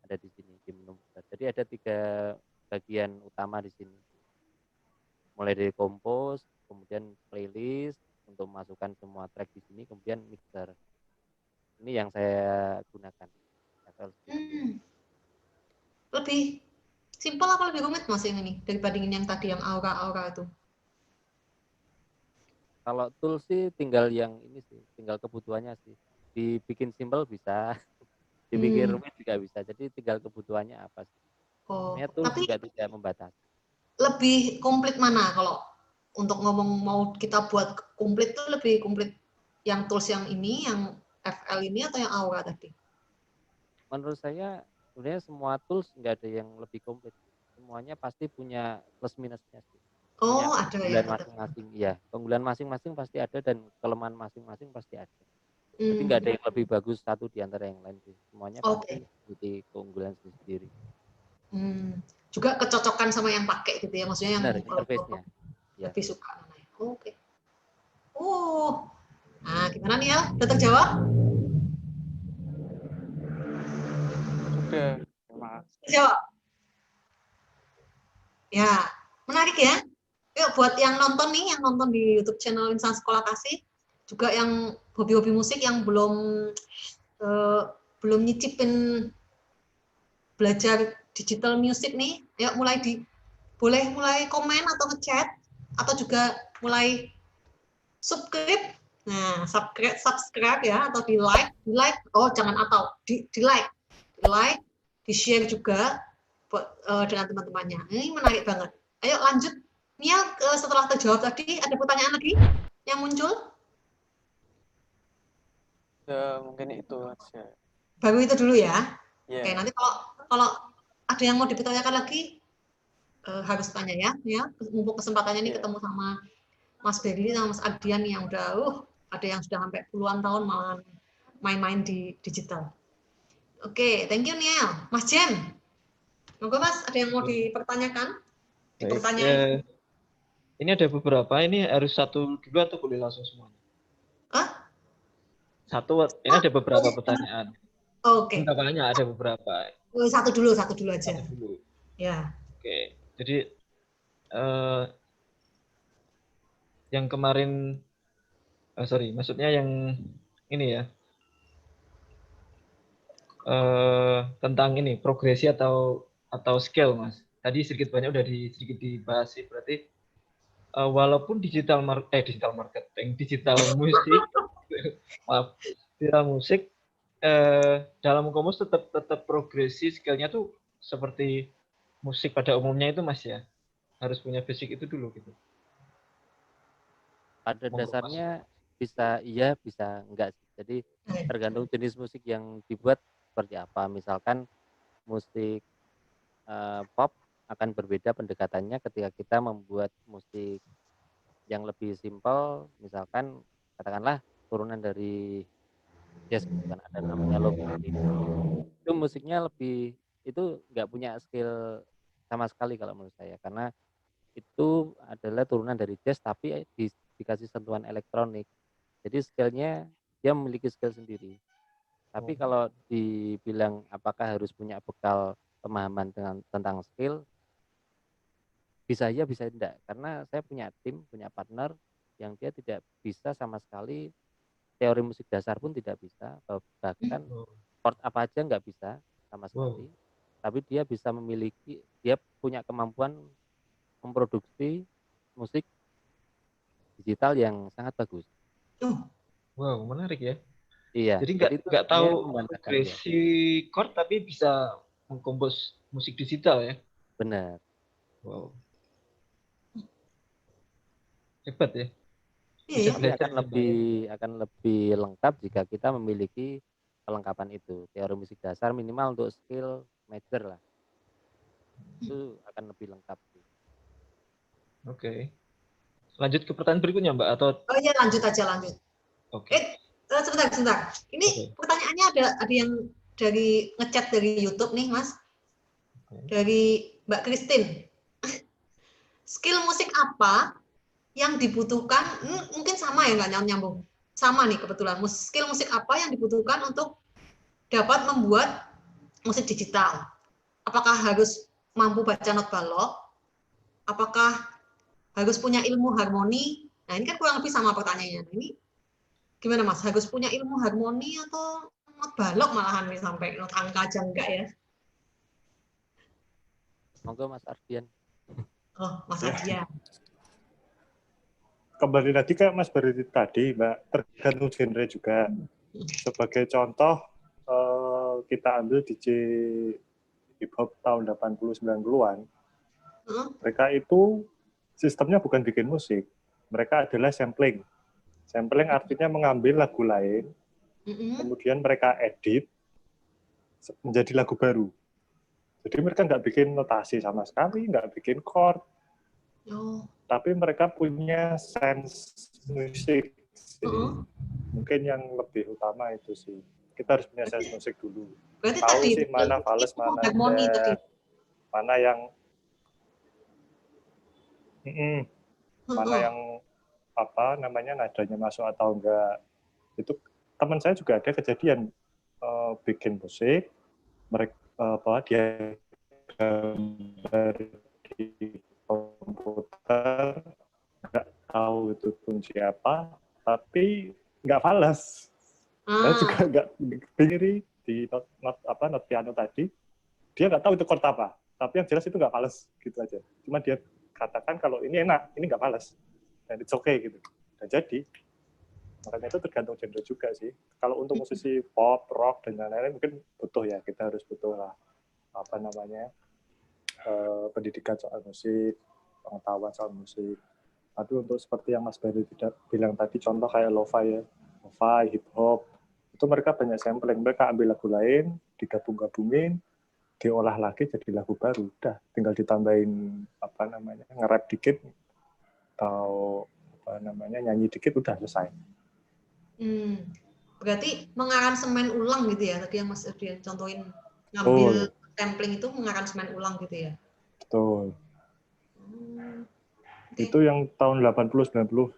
ada di sini di menu mixer. Jadi ada 3 bagian utama di sini. Mulai dari compose, kemudian playlist untuk memasukkan semua track di sini, kemudian mixer. Ini yang saya gunakan. Lebih simpel apa lebih rumit, Mas, yang ini dibandingin yang tadi yang aura-aura itu? Kalau tool sih tinggal yang ini sih, tinggal kebutuhannya sih. Dibikin simpel bisa, dibikin rumit juga bisa. Jadi tinggal kebutuhannya apa sih. Tools tapi juga tidak membatasi. Lebih komplit mana kalau untuk ngomong mau kita buat komplit tuh lebih komplit yang tools yang ini, yang FL ini atau yang Aura tadi? Menurut saya sebenarnya semua tools nggak ada yang lebih komplit. Semuanya pasti punya plus minusnya sih. Punya Ada ya. keunggulan masing-masing. Iya, keunggulan masing-masing pasti ada dan kelemahan masing-masing pasti ada. Jadi nggak ada yang lebih bagus satu di antara yang lain sih. Semuanya pasti memiliki keunggulan sendiri. Juga kecocokan sama yang pakai gitu ya, maksudnya yang interface-nya. Lebih suka mana ya? Oke. Nah gimana nih El? Udah terjawab? Sudah, Mas. Terjawab. Ya, menarik ya. Yuk buat yang nonton nih, yang nonton di YouTube channel Insan Sekolah Kasih, juga yang hobi-hobi musik yang belum nyicipin belajar digital music nih, yuk boleh mulai komen atau ngechat, atau juga mulai subscribe. Nah, subscribe ya, atau di like, jangan atau di like, di share juga dengan teman-temannya. Ini menarik banget. Ayo lanjut. Nia, setelah terjawab tadi, ada pertanyaan lagi yang muncul? Ya, mungkin itu aja. Baru itu dulu ya. Yeah. Oke, nanti kalau ada yang mau dipertanyakan lagi, harus tanya ya. Mumpung kesempatannya ini ketemu sama Mas Berli sama Mas Ardian yang udah, ada yang sudah sampai puluhan tahun malah main-main di digital. Oke, thank you Niel. Mas Jem, monggo Mas, ada yang mau dipertanyakan? Dipertanyakan. Ini ada beberapa, ini harus satu dulu atau boleh langsung semuanya? ini ada beberapa pertanyaan. Oke. Enggak banyak, ada beberapa. Satu dulu aja. Satu dulu. Ya. Oke. Jadi yang kemarin maksudnya yang ini ya. Tentang ini progresi atau skill, Mas. Tadi sedikit banyak udah sedikit dibahas sih. Berarti walaupun digital marketing, digital musik, maaf, digital musik dalam komus tetap progresi skillnya tuh seperti musik pada umumnya itu, Mas, ya. Harus punya basic itu dulu gitu. Pada dasarnya bisa iya, bisa enggak sih. Jadi tergantung jenis musik yang dibuat seperti apa. Misalkan musik pop akan berbeda pendekatannya ketika kita membuat musik yang lebih simpel, misalkan katakanlah turunan dari jazz, kan ada namanya lo-fi. Itu musiknya lebih, itu nggak punya skill sama sekali kalau menurut saya, karena itu adalah turunan dari jazz tapi dikasih sentuhan elektronik. Jadi skillnya dia memiliki skill sendiri. Tapi kalau dibilang apakah harus punya bekal pemahaman tentang skill, bisa ya bisa tidak. Karena saya punya tim, punya partner yang dia tidak bisa sama sekali, teori musik dasar pun tidak bisa, bahkan chord apa aja nggak bisa sama sekali. Tapi dia bisa dia punya kemampuan memproduksi musik digital yang sangat bagus. Wow, menarik ya. Iya. Jadi nggak tahu progresi chord tapi bisa mengkompos musik digital ya. Benar. Wow. Hebat ya. Iya. Akan lebih lengkap jika kita memiliki kelengkapan itu. Teori musik dasar minimal untuk skill major lah. Itu akan lebih lengkap. Oke. Lanjut ke pertanyaan berikutnya, Mbak, atau? Oh iya, lanjut. Oke. Sebentar. Ini pertanyaannya ada yang dari ngechat dari YouTube nih, Mas. Dari Mbak Christine. Skill musik apa yang dibutuhkan? Mungkin sama ya, nggak nyambung. Sama nih kebetulan. Skill musik apa yang dibutuhkan untuk dapat membuat musik digital? Apakah harus mampu baca not balok? Apakah harus punya ilmu harmoni? Nah, ini kan kurang lebih sama pertanyaannya. Ini gimana, Mas? Harus punya ilmu harmoni atau not balok malahan nih, sampai not angka aja enggak ya? Monggo Mas Ardian. Oh, Mas Ardian. Kembali lagi ke Mas Bariti tadi, Mbak, tergantung genre juga. Sebagai contoh, kita ambil DJ hip hop tahun 80-90-an. Mereka itu sistemnya bukan bikin musik, mereka adalah sampling. Sampling artinya mengambil lagu lain, kemudian mereka edit menjadi lagu baru. Jadi mereka nggak bikin notasi sama sekali, nggak bikin chord, tapi mereka punya sense musik. Mungkin yang lebih utama itu sih. Kita harus punya sense musik dulu. Berarti tahu tadi, sih mana fals, mana harmoni tadi. Mana yang mana yang apa namanya nadanya masuk atau enggak. Itu teman saya juga ada kejadian bikin musik, mereka dia gambar di komputer, nggak tahu itu kunci apa, tapi nggak fals. Saya juga nggak berdiri di not piano tadi, dia nggak tahu itu chord apa, tapi yang jelas itu nggak fals gitu aja. Cuma dia katakan kalau ini enak, ini nggak fals, dan it's okay gitu. Dan jadi makanya itu tergantung genre juga sih. Kalau untuk musisi pop, rock dan lain-lain mungkin butuh ya, kita harus butuh lah apa namanya pendidikan soal musik, pengetahuan soal musik. Tapi untuk seperti yang Mas Barry bilang tadi, contoh kayak lo-fi ya, lo-fi, hip hop, itu mereka banyak sampling, mereka ambil lagu lain, digabung-gabungin, diolah lagi jadi lagu baru. Udah, tinggal ditambahin apa namanya, nge-rap dikit atau apa namanya, nyanyi dikit, udah selesai. Berarti mengaransemen ulang gitu ya, tadi yang Mas Ardian contohin, ngambil sampling itu mengaransemen ulang gitu ya? Betul. Itu yang tahun 80-90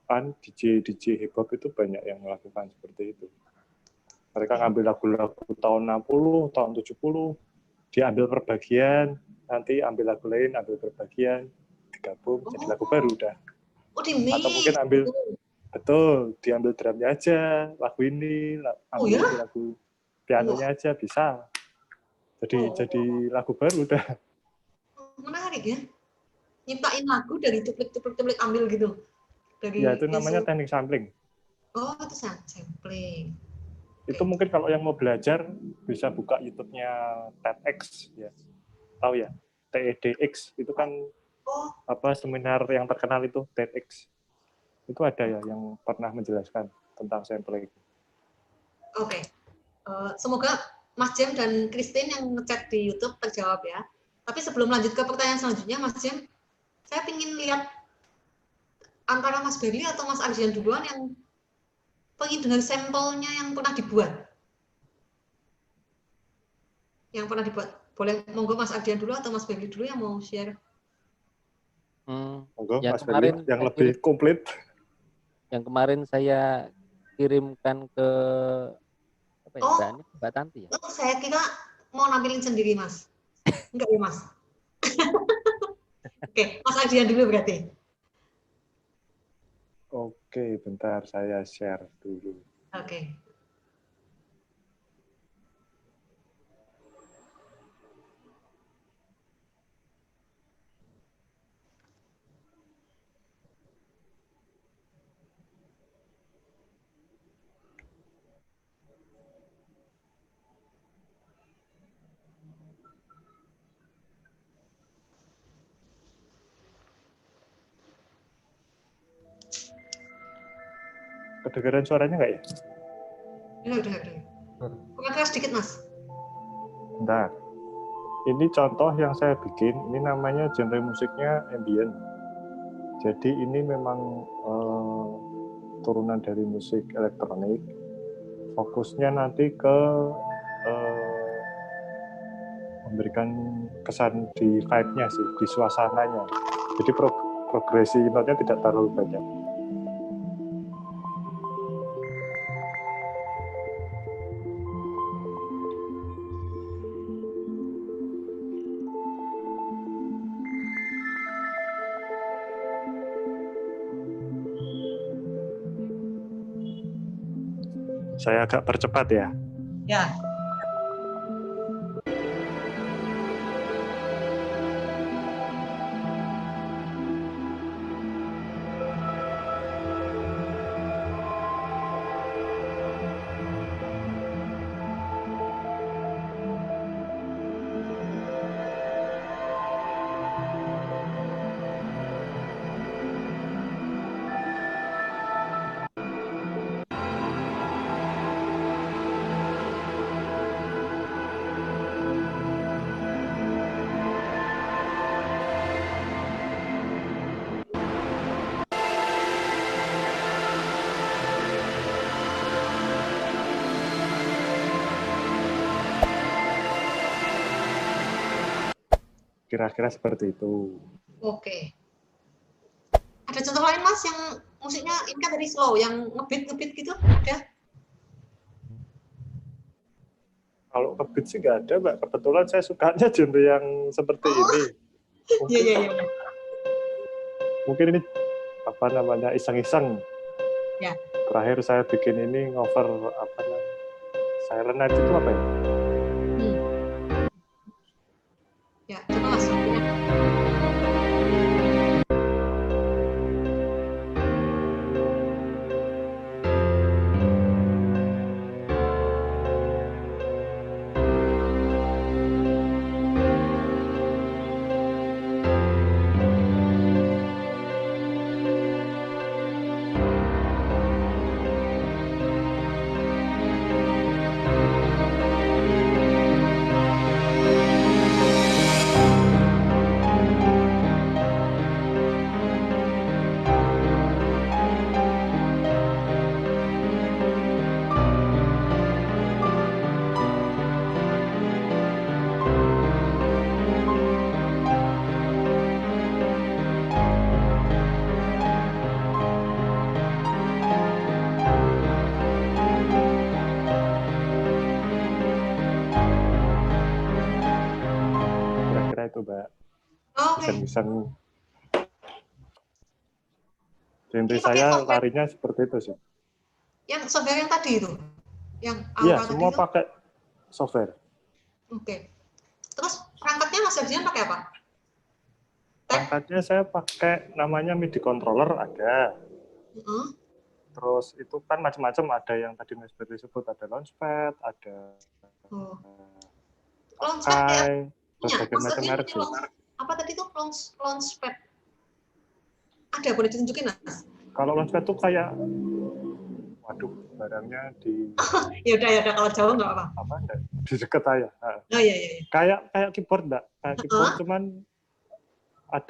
kan DJ hip hop itu banyak yang melakukan seperti itu. Mereka ngambil lagu-lagu tahun 60, tahun 70, diambil perbagian, nanti ambil lagu lain, ambil perbagian, digabung jadi lagu baru udah. Oh, di mix. Atau mungkin ambil, betul, diambil drumnya aja, lagu ini, ambil lagu pianonya aja bisa. Jadi lagu baru udah. Menarik ya. Nyiptain lagu dari tuplik ambil gitu. Dari Ya itu namanya teknik sampling. Oh, itu sampling. Itu mungkin kalau yang mau belajar bisa buka YouTube-nya TEDx ya. Tahu ya? TEDx itu kan seminar yang terkenal itu TEDx. Itu ada ya yang pernah menjelaskan tentang sampling. Oke. Semoga Mas Jem dan Christine yang ngechat di YouTube terjawab ya. Tapi sebelum lanjut ke pertanyaan selanjutnya, Mas Jem, saya ingin lihat antara Mas Berli atau Mas Ardian duluan yang pengen dengar sampelnya yang pernah dibuat. Yang pernah dibuat. Boleh monggo Mas Ardian dulu atau Mas Berli dulu yang mau share. Monggo Mas Berli yang lebih komplit. Yang kemarin saya kirimkan ke Mbak Tanti ya? Saya kira mau nampilin sendiri, Mas. Enggak ya, Mas? Oke, Mas Ardian dulu berarti. Oke, bentar saya share dulu. Oke. Kedengaran suaranya nggak ya? Dengar. Komentar sedikit, Mas. Bentar. Ini contoh yang saya bikin, ini namanya genre musiknya ambient. Jadi ini memang turunan dari musik elektronik. Fokusnya nanti ke memberikan kesan di vibe-nya sih, di suasananya. Jadi progresi notnya tidak terlalu banyak. Saya agak percepat ya. Ya. Kira-kira seperti itu. Oke. Ada contoh lain, Mas, yang musiknya ini kan dari slow, yang ngebeat gitu? Ada? Kalau ngebeat sih nggak ada, Mbak. Kebetulan saya sukanya genre yang seperti ini. Iya. Mungkin ini apa namanya iseng-iseng. Ya. Terakhir saya bikin ini ngover apa namanya Silent Night itu apa ya? Ya, coba Mas. Mbak. Oke. Iseng-iseng. Genre Ini pakai saya software larinya seperti itu sih. yang software yang tadi itu, yang Iya, Aura tadi semua itu. pakai software. Oke. Terus perangkatnya Mas Ardian pakai apa? Tab? Perangkatnya saya pakai namanya MIDI controller ada. Heeh. Terus itu kan macam-macam, ada yang tadi Mas Berli sebut, ada launchpad, ada Oh. Launchpad kayak Akai, punya berbagai Mas macam Ardian merek punya sih. apa tadi tuh launchpad? Ada, boleh ditunjukin Mas? Kalau launchpad tuh kayak, waduh, barangnya di Ya udah kalau jauh nggak apa. apa? Enggak, di dekat saya. Oh iya. Kayak keyboard enggak? Kayak keyboard Heeh. cuman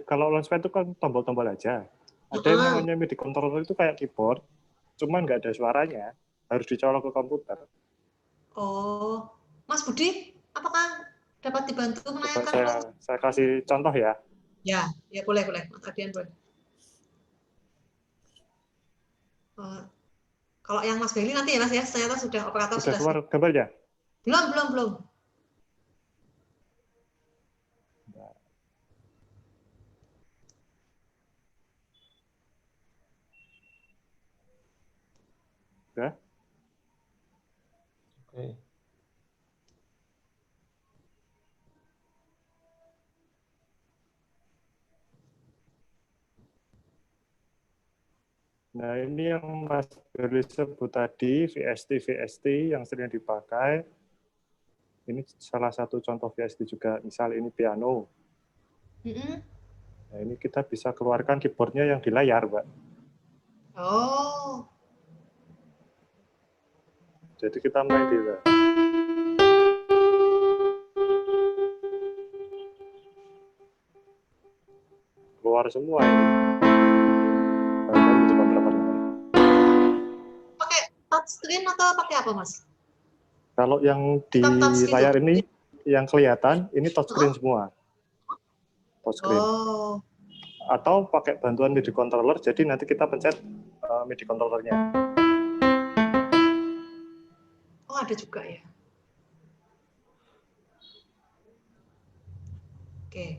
kalau launchpad itu kan tombol-tombol aja. Ada yang Heeh. namanya MIDI controller itu kayak keyboard, cuman nggak ada suaranya, harus dicolok ke komputer. Oh, Mas Budi, apakah dapat dibantu Coba menayangkan? saya kasih contoh ya. Ya boleh, Mas Ardian boleh. Kalau yang Mas Beli nanti ya Mas ya, ternyata sudah operator Sudah sudah keluar gambarnya? belum. Sudah? Oke. Nah, ini yang Mas Berli sebut tadi, VST yang sering dipakai. Ini salah satu contoh VST juga, misal ini piano. Nah, ini kita bisa keluarkan keyboardnya yang di layar, Mbak. Oh, Jadi kita main di keluar semua ini. pakai touchscreen atau pakai apa Mas? Kalau yang di Touch gitu. layar ini, yang kelihatan, ini touchscreen semua. Touchscreen. Oh, Atau pakai bantuan MIDI controller, jadi nanti kita pencet MIDI controllernya. oh ada juga ya. Oke.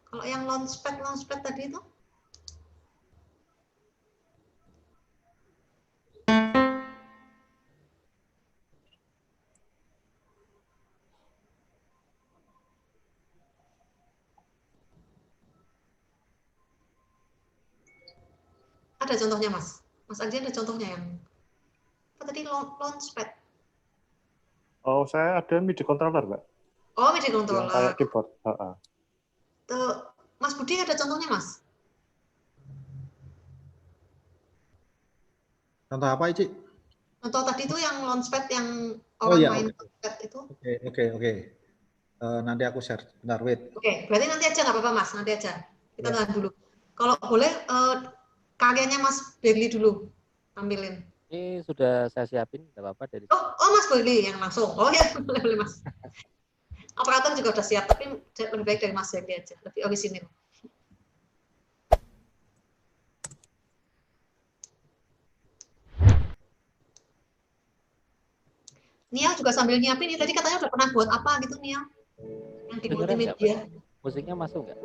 Kalau yang launchpad tadi itu? Ada contohnya Mas. Mas Ardian ada contohnya yang apa tadi launchpad? Oh, saya ada MIDI controller, Mbak. Oh, MIDI Yang controller. kayak keyboard. Tuh, Mas Budi ada contohnya Mas? Contoh apa, Ici? Contoh tadi itu yang launchpad yang Oh orang iya, main oke. launchpad itu. Oke. Nanti aku share. Bentar, wait. Oke, berarti nanti aja nggak apa-apa Mas, nanti aja. Kita Ya. tahan dulu. Kalau boleh karyanya Mas Berli dulu ambilin. Ini sudah saya siapin, nggak apa-apa dari Oh Mas Berli yang langsung. Oh ya, boleh Mas. Operator juga udah siap, tapi lebih baik dari Mas Berli aja, lebih orisinil. Nia juga sambil nyiapin nih, tadi katanya udah pernah buat apa gitu Nia? Yang di Dengeran nggak, multimedia. musiknya masuk nggak?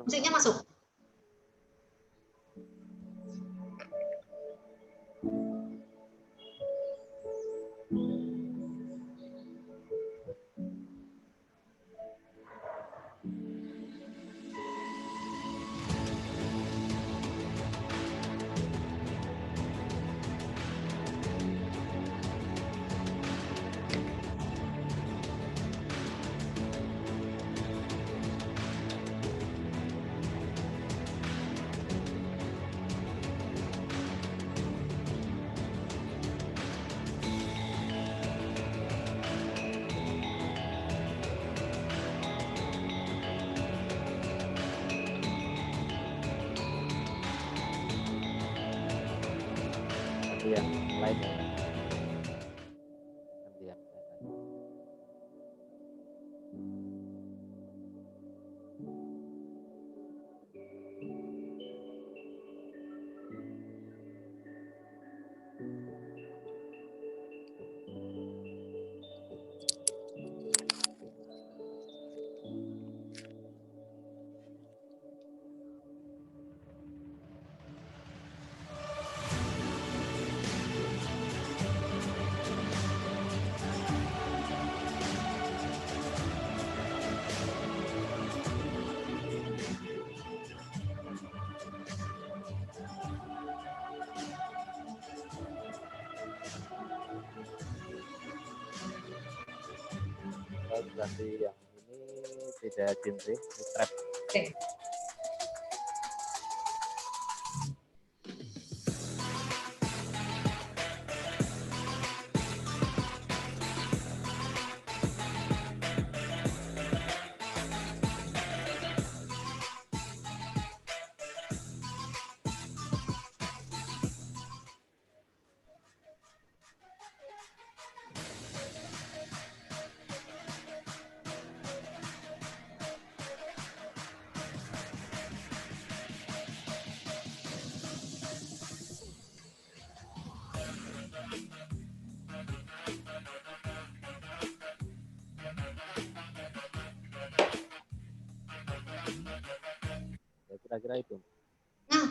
Musiknya masuk. Nanti yang lain ya. Nanti yang lain. Kalau durasi yang ini tidak genre, ini trap. Oke. Ya, kira-kira itu. Nah,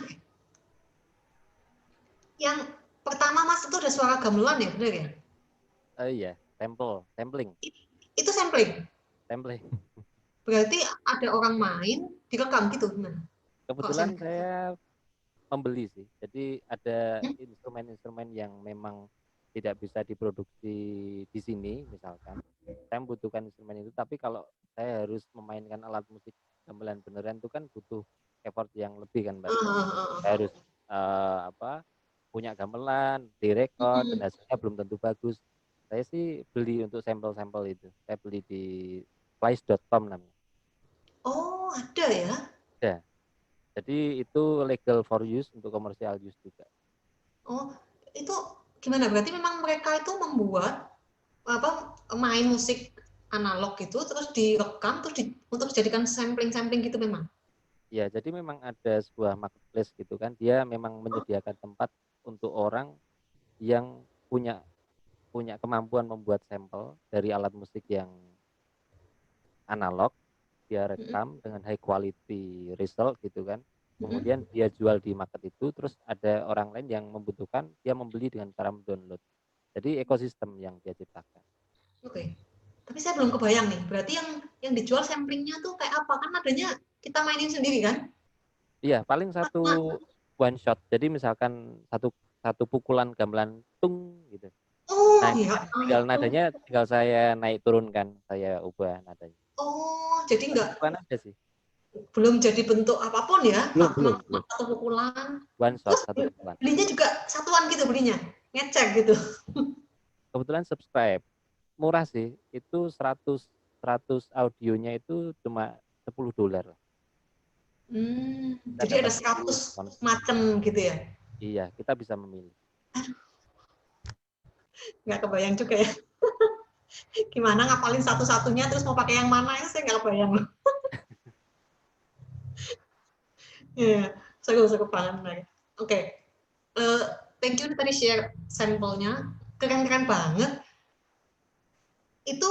yang pertama Mas itu ada suara gamelan ya, benar ya? Iya, sampling. Itu sampling. Sampling. Berarti ada orang main direkam gitu. Nah, Kebetulan sampling. saya membeli sih. Jadi ada Hmm? instrumen-instrumen yang memang tidak bisa diproduksi di sini, misalkan. Saya membutuhkan instrumen itu, tapi kalau saya harus memainkan alat musik gamelan beneran itu kan butuh effort yang lebih kan, Mbak. Saya harus punya gamelan, direkod, dan hasilnya belum tentu bagus. Saya sih beli untuk sampel-sampel itu. Saya beli di Splice.com namanya. Oh, ada ya? Ya. Jadi itu legal for use untuk komersial use juga. Oh, itu gimana? Berarti memang mereka itu membuat main musik analog gitu, terus direkam, terus untuk dijadikan sampling-sampling gitu memang. Ya, jadi memang ada sebuah marketplace gitu kan. Dia memang menyediakan tempat untuk orang yang punya kemampuan membuat sampel dari alat musik yang analog, dia rekam dengan high quality result gitu kan. Kemudian dia jual di market itu, terus ada orang lain yang membutuhkan, dia membeli dengan cara mendownload. Jadi ekosistem yang dia ciptakan. Oke. Tapi saya belum kebayang nih. Berarti yang dijual samplingnya tuh kayak apa? Kan adanya kita mainin sendiri kan? Iya, paling satu one shot. Jadi misalkan satu pukulan gamelan tung gitu. Oh, Nah, ya. tinggal nadanya tinggal saya naik turunkan, saya ubah nadanya. Oh, jadi enggak Bukan aja sih. belum jadi bentuk apapun ya? Belum. Satu pukulan. One shot, Terus satu pukulan. belinya juga satuan gitu belinya, ngecek gitu. Kebetulan subscribe. Murah sih. Itu 100 audionya itu cuma $10. Kita Jadi ada dapat 100 diskon. macam gitu ya? Iya, kita bisa memilih. Nggak kebayang juga ya. Gimana ngapalin satu-satunya terus mau pakai yang mana itu saya nggak kebayang loh. Iya, seru banget. Oke. Thank you tadi share sampelnya. Keren-keren banget. Itu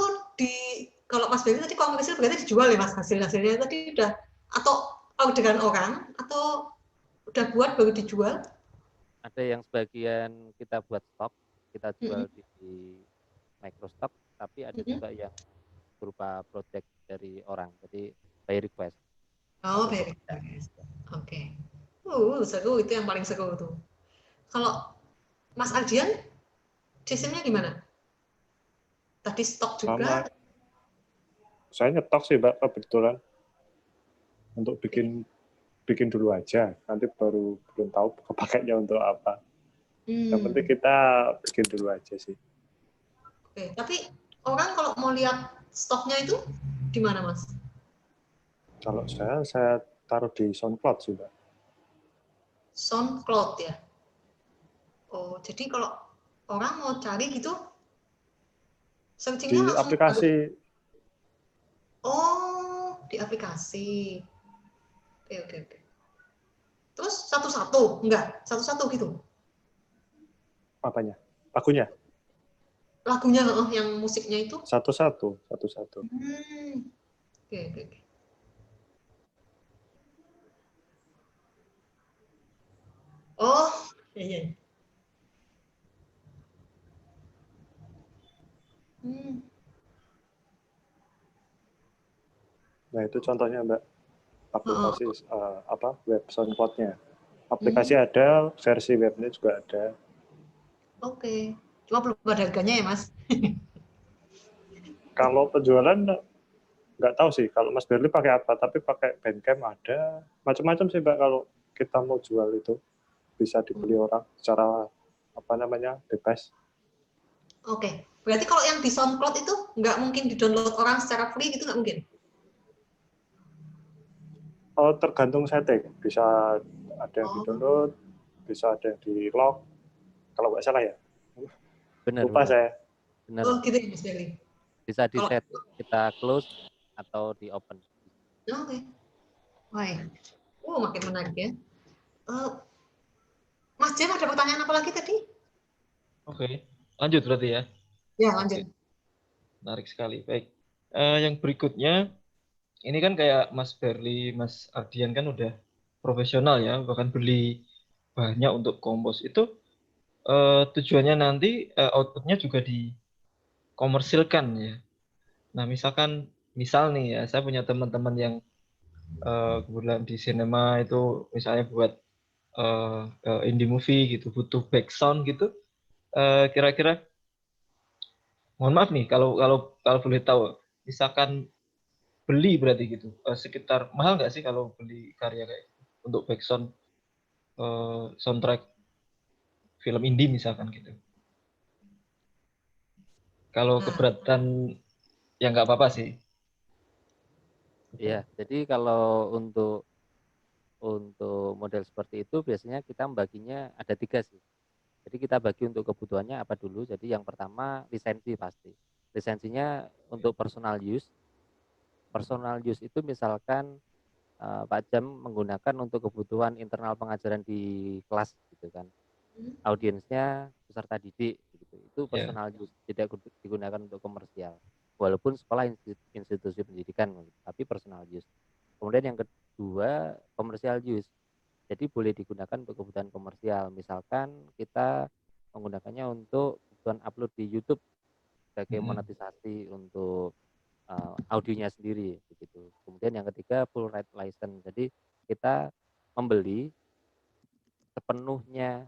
kalau Mas Berry tadi komersil berarti dijual ya Mas hasilnya tadi udah atau orderan orang atau udah buat baru dijual? Ada yang sebagian kita buat stok, kita jual di Microstock, tapi ada juga yang berupa project dari orang, jadi by request. Oh, by request. Oke. Seru, itu yang paling seru tuh. Kalau Mas Ardian, sistemnya gimana? Tadi stok juga? Saya nyetok sih, Mbak, kebetulan. Untuk bikin dulu aja, nanti baru belum tahu kepakainya untuk apa. Yang penting kita bikin dulu aja sih. Oke, tapi orang kalau mau lihat stoknya itu di mana, Mas? Kalau saya taruh di SoundCloud sih, Mbak. SoundCloud ya? Oh, jadi kalau orang mau cari gitu, searchingnya di langsung aplikasi. Oh, di aplikasi. Oke. Terus satu-satu? Enggak, satu-satu gitu? Apanya? Lagunya? Lagunya, yang musiknya itu? Satu-satu. Oke. Oh, iya. Nah, itu contohnya, Mbak. Aplikasi web SoundCloud-nya. Aplikasi ada, versi webnya juga ada. Oke. Cuma belum ada harganya ya, Mas? Kalau penjualan nggak tahu sih. Kalau Mas Berli pakai apa? Tapi pakai Bandcamp ada. Macam-macam sih Mbak kalau kita mau jual itu. Bisa dibeli orang secara apa namanya bebas. Oke. Berarti kalau yang di SoundCloud itu nggak mungkin di-download orang secara free gitu nggak mungkin? Oh, tergantung setting. Bisa ada yang Oh, di-download, bisa ada yang di-lock. Kalau nggak salah ya. Benar, Lupa benar, saya. benar. oh gitu ya Mas Berli. Bisa di Kalau set kita close atau di open. oke. Baik. Makin menarik ya. Mas Jem ada pertanyaan apa lagi tadi? Oke, lanjut berarti ya. Ya, Oke, lanjut. menarik sekali. Baik. Yang berikutnya, ini kan kayak Mas Berli, Mas Ardian kan udah profesional ya, bahkan beli banyak untuk kompos. Itu tujuannya nanti outputnya juga dikomersilkan ya. Nah, misal nih ya, saya punya teman-teman yang kebetulan di sinema itu misalnya buat indie movie gitu, butuh background gitu. Kira-kira, mohon maaf nih kalau boleh tahu, misalkan beli berarti gitu, sekitar mahal nggak sih kalau beli karya kayak gitu, untuk background soundtrack film indie misalkan gitu. Kalau Nah, keberatan ya nggak apa-apa sih. Iya, jadi kalau untuk model seperti itu biasanya kita membaginya ada 3 sih. Jadi kita bagi untuk kebutuhannya apa dulu. Jadi yang pertama lisensi pasti. Lisensinya untuk personal use. Personal use itu misalkan Pak Jam menggunakan untuk kebutuhan internal pengajaran di kelas gitu kan. Audiensnya peserta didik gitu. Itu Ya. personal use, tidak digunakan untuk komersial. Walaupun sekolah institusi pendidikan tapi personal use. Kemudian yang kedua komersial use. Jadi boleh digunakan untuk kebutuhan komersial. Misalkan kita menggunakannya untuk kebutuhan upload di YouTube sebagai monetisasi untuk audionya sendiri begitu. Kemudian yang ketiga full right license. Jadi kita membeli sepenuhnya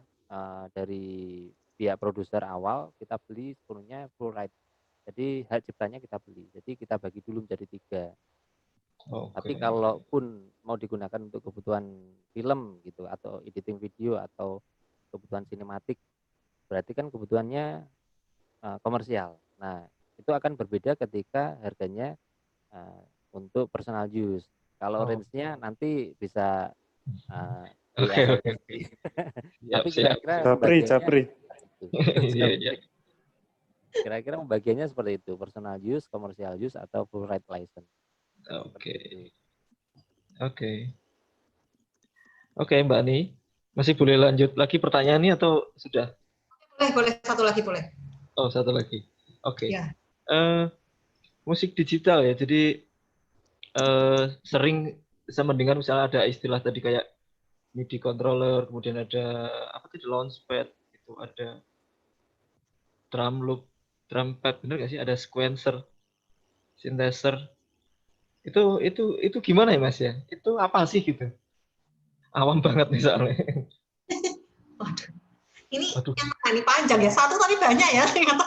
dari pihak produser awal, kita beli sepenuhnya full right. Jadi hak ciptanya kita beli. Jadi kita bagi dulu menjadi 3. Tapi Oke. kalaupun mau digunakan untuk kebutuhan film gitu atau editing video atau kebutuhan sinematik, berarti kan kebutuhannya komersial. Nah, itu akan berbeda ketika harganya untuk personal use. Kalau Oh, range-nya nanti bisa oke, WA oke, saja oke. sih. Siap, Tapi siap, kira-kira siap. Japri, pembagiannya Japri. itu. Iya, iya. Kira-kira pembagiannya seperti itu, personal use, commercial use atau full right license. Seperti Oke, itu. oke. Oke, Mbak Ani, masih boleh lanjut lagi pertanyaannya atau sudah? boleh satu lagi boleh. Oh, satu lagi. Oke. Ya. Eh, musik digital ya, jadi sering saya mendengar misalnya ada istilah tadi kayak MIDI controller, kemudian ada apa tadi launchpad, itu ada drum loop, drum pad, bener nggak sih? Ada sequencer, synthesizer. Itu gimana ya Mas ya? Itu apa sih gitu? Awam banget misalnya. Waduh. Ini Waduh. yang mana ini panjang ya? Satu tapi banyak ya ternyata.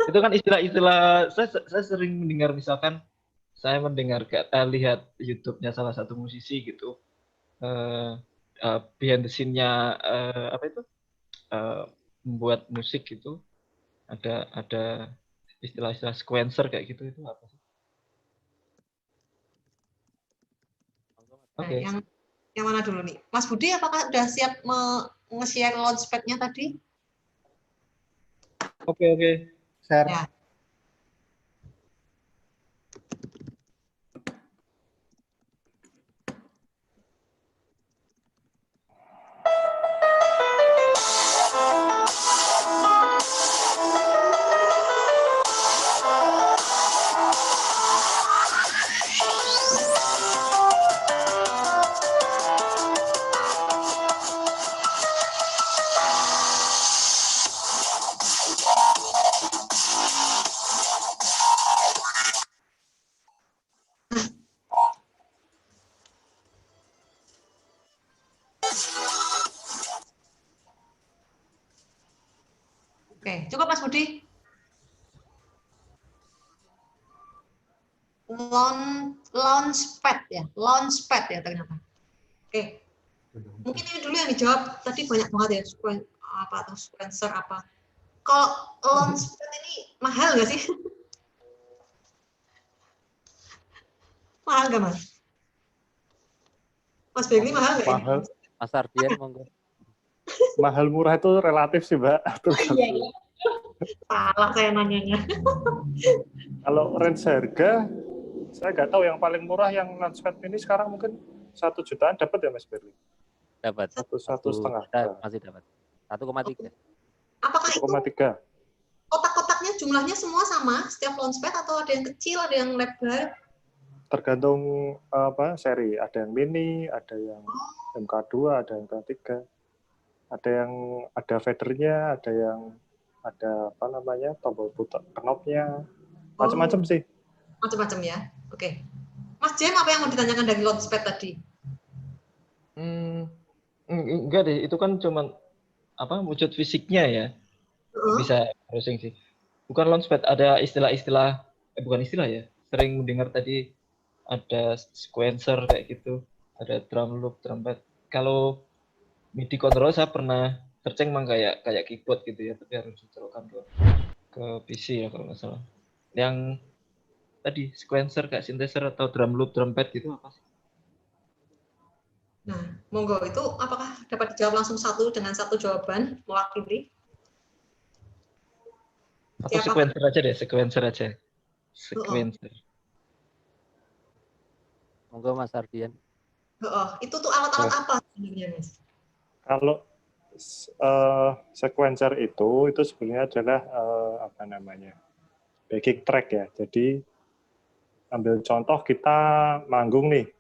Itu kan istilah-istilah saya sering mendengar misalkan saya lihat YouTube-nya salah satu musisi gitu. eh Behind the scene-nya apa itu? Membuat musik gitu. Ada istilah-istilah sequencer kayak gitu itu apa sih? Nah, Oke. yang mana dulu nih? Mas Budi apakah udah siap nge-share launchpad-nya tadi? Oke, oke. Share. Ya. Oke, cukup Mas Budi. Launchpad ya ternyata. Oke, mungkin ini dulu yang dijawab. Tadi banyak banget ya, sequencer apa. Kalau Launchpad ini mahal nggak sih? Mahal nggak, Mas? Mas Begli mahal nggak ini? Mahal, Mas Ardian monggo. mahal murah itu relatif sih, Mbak. Iya, iya. Salah saya nanyanya. Kalau range harga, saya nggak tahu yang paling murah yang Launchpad ini sekarang mungkin 1 jutaan dapat ya Mas Berli? Dapat. Satu setengah. Masih dapat. 1,3. Apakah itu 1,3. kotak-kotaknya jumlahnya semua sama setiap Launchpad atau ada yang kecil, ada yang lebar? Tergantung seri. Ada yang mini, ada yang MK2, ada yang MK3. Ada yang ada fadernya, ada yang ada tombol putar knobnya, macam-macam sih. Macam-macam ya. Oke. Mas Jem, apa yang mau ditanyakan dari Launchpad tadi? Enggak deh, itu kan cuman wujud fisiknya ya. Bisa browsing sih. Bukan Launchpad, ada istilah-istilah, bukan istilah ya. Sering mendengar tadi ada sequencer kayak gitu, ada drum loop, drum pad. Kalau MIDI control saya pernah searching memang kayak keyboard gitu ya, tapi harus dicolokkan ke PC ya kalau nggak salah. Yang tadi sequencer kayak synthesizer atau drum loop, drum pad gitu apa sih? Nah, monggo itu apakah dapat dijawab langsung dengan satu jawaban mewakili? Atau sequencer aja deh, sequencer aja. Sequencer. Monggo Mas Ardian. Itu tuh alat-alat apa sebenarnya, Mas? Kalau sequencer itu sebenarnya adalah backing track ya. Jadi ambil contoh kita manggung nih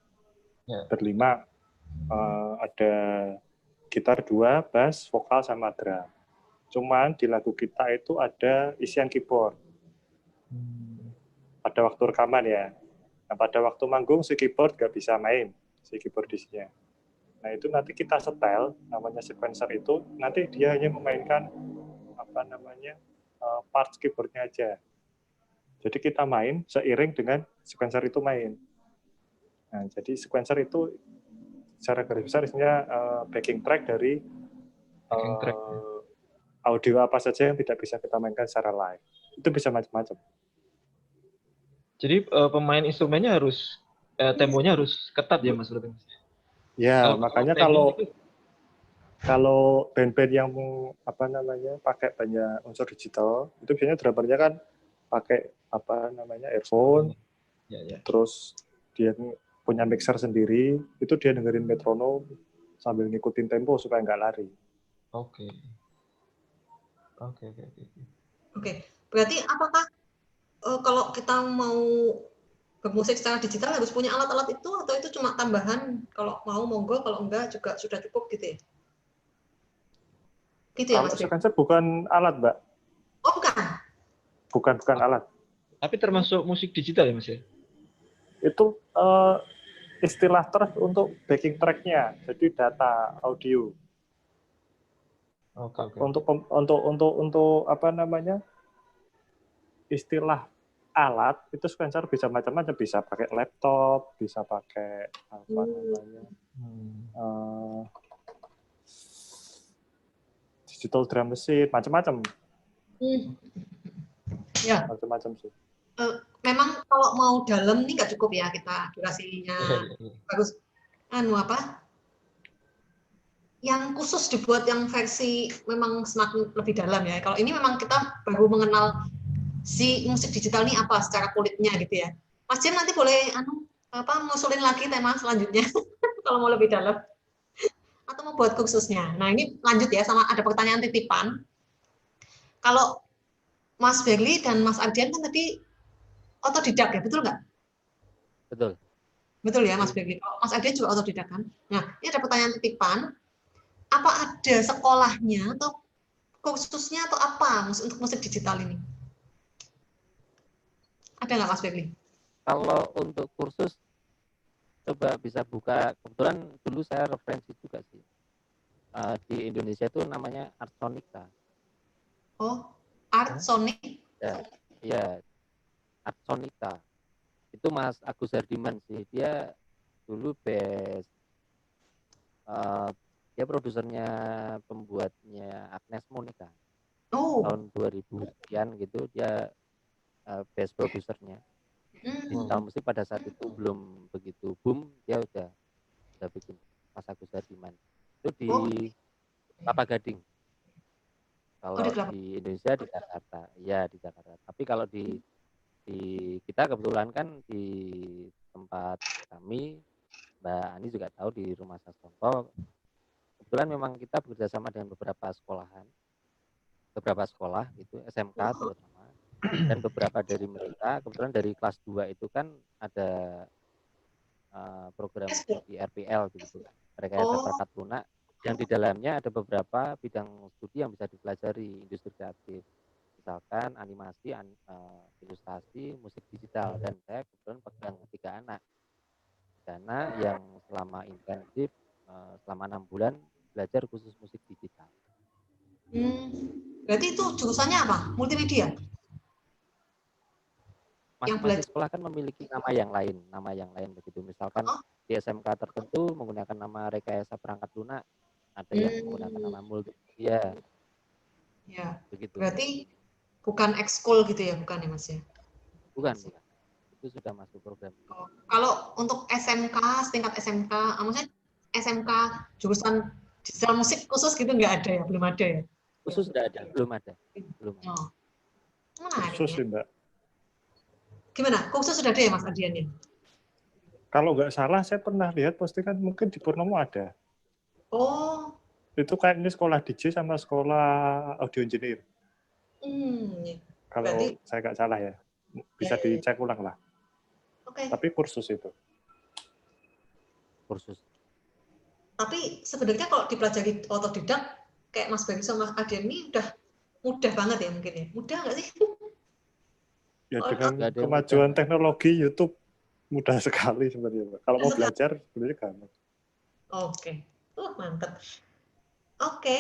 berlima, ada gitar 2, bass, vokal sama drum. Cuman di lagu kita itu ada isian keyboard. Pada waktu rekaman ya. Nah, pada waktu manggung si keyboard nggak bisa main, si keyboardisnya. Nah, itu nanti kita setel, namanya sequencer itu, nanti dia hanya memainkan parts keyboardnya aja. Jadi kita main seiring dengan sequencer itu main. Nah, jadi sequencer itu secara garis besar isinya backing track dari audio apa saja yang tidak bisa kita mainkan secara live. Itu bisa macam-macam. Jadi pemain instrumennya harus temponya harus ketat ya Mas berarti. Ya, makanya kalau band-band yang pakai banyak unsur digital, itu biasanya drummernya kan pakai earphone, terus dia punya mixer sendiri, itu dia dengerin metronom sambil ngikutin tempo supaya nggak lari. Oke. Berarti apakah kalau kita mau bermusik secara digital harus punya alat-alat itu atau itu cuma tambahan, kalau mau monggo, kalau enggak juga sudah cukup gitu ya? Gitu ya, Mas? Sequencer bukan alat, Mbak. Oh, bukan? Bukan alat. Tapi termasuk musik digital ya, Mas ya? Itu istilah terus untuk backing track-nya, jadi data audio. Untuk istilah alat itu sequencer bisa macam-macam, bisa pakai laptop, bisa pakai digital drum machine, macam-macam. Ya. Macam-macam sih. Memang kalau mau dalam nih nggak cukup ya kita durasinya bagus. Yang khusus dibuat yang versi memang semakin lebih dalam ya. Kalau ini memang kita baru mengenal si musik digital ini apa secara kulitnya gitu ya. Mas Jem nanti boleh ngusulin lagi tema selanjutnya kalau mau lebih dalam atau mau buat khususnya. Nah, ini lanjut ya, sama ada pertanyaan titipan. Kalau Mas Berli dan Mas Ardian kan tadi otodidak ya, betul nggak? Betul. Betul ya, Mas Berli. Mas Ardian juga otodidak kan? Nah, ini ada pertanyaan titipan. Apa ada sekolahnya atau kursusnya atau apa untuk musik digital ini? Ada nggak, Mas Berli? Kalau untuk kursus, coba bisa buka. Kebetulan dulu saya referensi juga sih. Di Indonesia itu namanya Artsonica. Oh, Artsonic? Ya, Artsonica. itu Mas Agus Hardiman sih. Dia dulu dia produsernya pembuatnya Agnes Monica Oh, tahun 2000 sekian gitu. Dia best produsernya. Digital musik pada saat itu belum begitu boom, dia udah bikin Mas Agus Hardiman. Itu di oh, Kelapa Gading. oh di Kalau Kelapa. di Indonesia di Jakarta, ya di Jakarta. Tapi kalau di kita kebetulan kan di tempat kami, Mbak Ani juga tahu di Rumah Sasongko, kebetulan memang kita bekerja sama dengan beberapa sekolah gitu, SMK terutama, dan beberapa dari mereka, kebetulan dari kelas 2 itu kan ada program studi RPL gitu, rekayasa Oh, perangkat lunak, yang di dalamnya ada beberapa bidang studi yang bisa dipelajari, industri kreatif, misalkan animasi, ilustrasi, musik digital, dan saya kebetulan pegang 3 anak yang selama intensif selama 6 bulan belajar khusus musik digital. berarti itu jurusannya apa? Multimedia? Yang Masing-masing belajar. sekolah kan memiliki nama yang lain begitu. Misalkan Oh, di SMK tertentu menggunakan nama rekayasa perangkat lunak, ada yang menggunakan nama multimedia, ya. begitu. Berarti bukan ekskul gitu ya, bukan ya Mas ya? Bukan. Itu sudah masuk program. Oh, kalau untuk SMK, setingkat SMK, maksudnya SMK jurusan digital musik khusus gitu nggak ada ya, belum ada ya? Khusus sudah ada, belum ada. Oh, menarik Khusus ya. sih, Mbak. Gimana? Khusus sudah ada ya Mas Ardian ya? Kalau nggak salah, saya pernah lihat postingan mungkin di Purnomo ada. Oh, Itu kayak ini sekolah DJ sama sekolah audio engineer. ya. Kalau Berarti saya nggak salah ya. Bisa ya. dicek ulang lah. Oke. Tapi kursus itu. Kursus. Tapi sebenarnya kalau dipelajari otodidak, kayak Mas Bagi sama Mas Ardian ini udah mudah banget ya mungkin ya? Mudah nggak sih? Ya Oh, dengan nggak ada yang kemajuan mudah. teknologi YouTube mudah sekali sebenarnya, Mbak. Kalau mau belajar sebenarnya gampang. Oke. Mantap. Oke.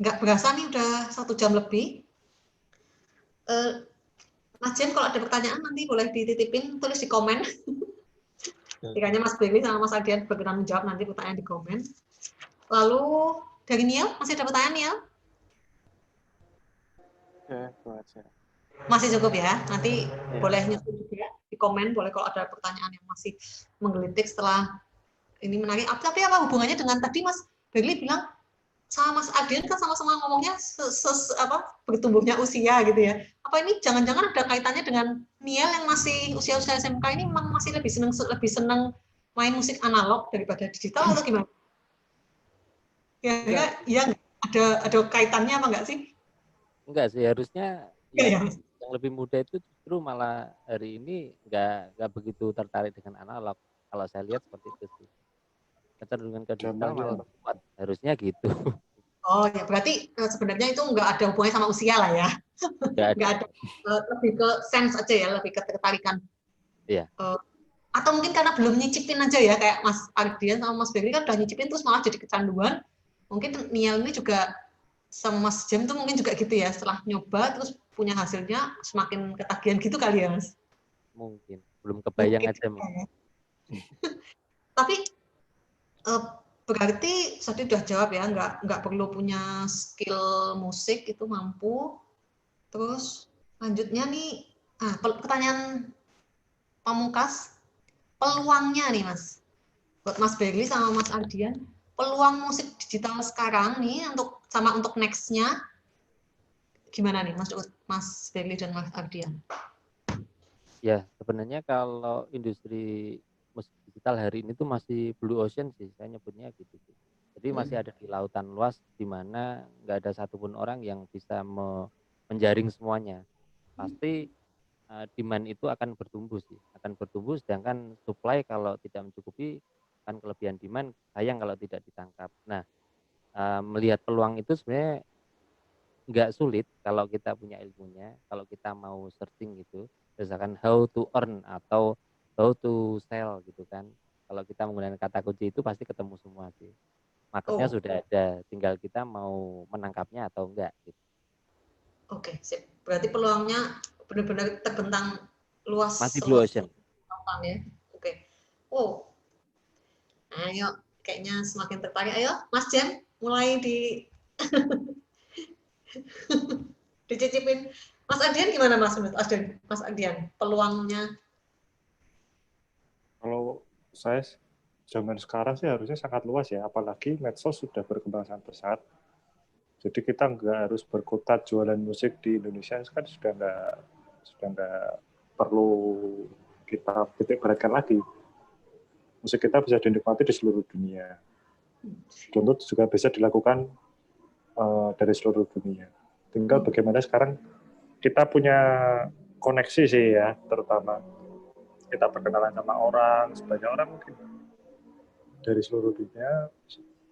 Nggak berasa nih udah 1 jam lebih. Mas Jen kalau ada pertanyaan nanti boleh dititipin, tulis di komen. Kiranya Mas Beli sama Mas Ardian berkenan menjawab nanti pertanyaan di komen. Lalu dari Niel, masih ada pertanyaan Niel? Oke, itu aja. Masih cukup ya, nanti boleh nyusul juga di komen, boleh kalau ada pertanyaan yang masih menggelitik setelah ini menarik. Tapi apa hubungannya dengan tadi Mas Berli bilang sama Mas Ardian kan sama-sama ngomongnya bertumbuhnya usia gitu ya. Apa ini jangan-jangan ada kaitannya dengan Niel yang masih usia-usia SMK ini memang masih lebih senang main musik analog daripada digital atau gimana? Ya ada kaitannya apa enggak sih? Enggak sih, harusnya Ya. yang lebih muda itu justru malah hari ini nggak begitu tertarik dengan analog. Kalau saya lihat seperti itu sih. Kecenderungan ke digital malah kuat. Harusnya gitu. Oh ya, berarti sebenarnya itu nggak ada hubungannya sama usia lah ya. Nggak ada. Lebih ke sense aja ya, lebih ke ketertarikan. Iya. Atau mungkin karena belum nyicipin aja ya, kayak Mas Ardian sama Mas Berli kan udah nyicipin terus malah jadi kecanduan. Mungkin Niel ini juga sama Mas Jem tuh mungkin juga gitu ya, setelah nyoba terus punya hasilnya semakin ketagihan gitu kali ya Mas? Mungkin. Belum kebayang Mungkin. aja mungkin. Tapi berarti tadi udah jawab ya, nggak perlu punya skill musik, itu mampu. Terus lanjutnya nih, pertanyaan pamungkas, peluangnya nih Mas, buat Mas Berli sama Mas Ardian, peluang musik digital sekarang nih untuk next-nya gimana nih Mas Berli dan Mas Ardian? Ya, sebenarnya kalau industri musik digital hari ini tuh masih blue ocean sih, saya nyebutnya gitu. Jadi masih ada di lautan luas di mana nggak ada satupun orang yang bisa menjaring semuanya. Pasti demand itu akan bertumbuh sih, akan bertumbuh, sedangkan supply kalau tidak mencukupi akan kelebihan demand, sayang kalau tidak ditangkap. Nah, melihat peluang itu sebenarnya nggak sulit kalau kita punya ilmunya, kalau kita mau searching gitu, berdasarkan how to earn atau how to sell gitu kan. Kalau kita menggunakan kata kunci itu pasti ketemu semua sih. Marketnya sudah ada, tinggal kita mau menangkapnya atau enggak gitu. Oke, sip. Berarti peluangnya benar-benar terbentang luas Masih Blue seluas Ocean. lautan ya. Oke. Oh, ayo kayaknya semakin tertarik. Ayo, Mas Jan, mulai dicicipin. Mas Adian gimana Mas menurut Mas Adian? Peluangnya? Kalau saya zaman sekarang sih harusnya sangat luas ya, apalagi medsos sudah berkembang sangat pesat. Jadi kita nggak harus berkutat jualan musik di Indonesia, kan sudah nggak perlu kita titik beratkan lagi. Musik kita bisa dinikmati di seluruh dunia. Dan itu juga bisa dilakukan dari seluruh dunia. Tinggal bagaimana sekarang kita punya koneksi sih ya, terutama kita perkenalan sama orang, sebanyak orang mungkin dari seluruh dunia.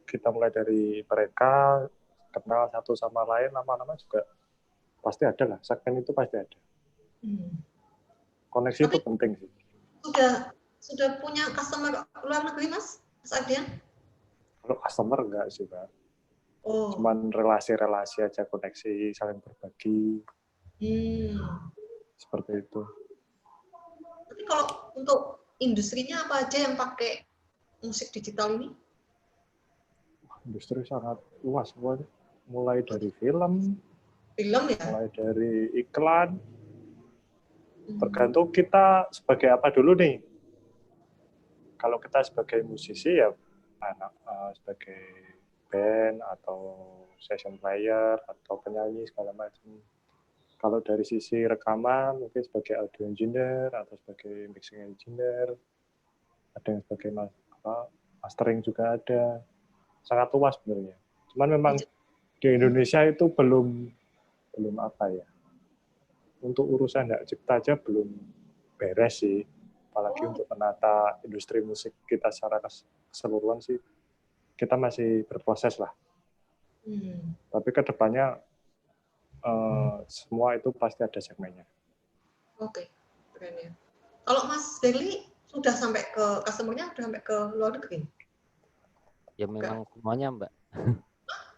Kita mulai dari mereka kenal satu sama lain, lama-lama juga pasti ada lah, segmen itu pasti ada. Koneksi Tapi itu penting sih. sudah punya customer luar negeri Mas Adian? Kalau customer enggak sih Pak. Oh. Cuman relasi-relasi aja, koneksi, saling berbagi. Seperti itu. Tapi kalau untuk industrinya apa aja yang pakai musik digital ini? Industri sangat luas, mulai dari film ya, mulai dari iklan, tergantung kita sebagai apa dulu nih. Kalau kita sebagai musisi ya sebagai band atau session player atau penyanyi segala macam. Kalau dari sisi rekaman mungkin sebagai audio engineer atau sebagai mixing engineer, ada yang sebagai mastering juga ada. Sangat luas sebenarnya. Cuman memang di Indonesia itu belum apa ya. Untuk urusan hak cipta aja belum beres sih. Apalagi untuk menata industri musik kita secara keseluruhan sih kita masih berproses lah. Tapi ke depannya semua itu pasti ada segmennya. Oke, keren ya. Kalau Mas Berli sudah sampai ke customer-nya, sudah sampai ke luar negeri? Ya memang semuanya Mbak.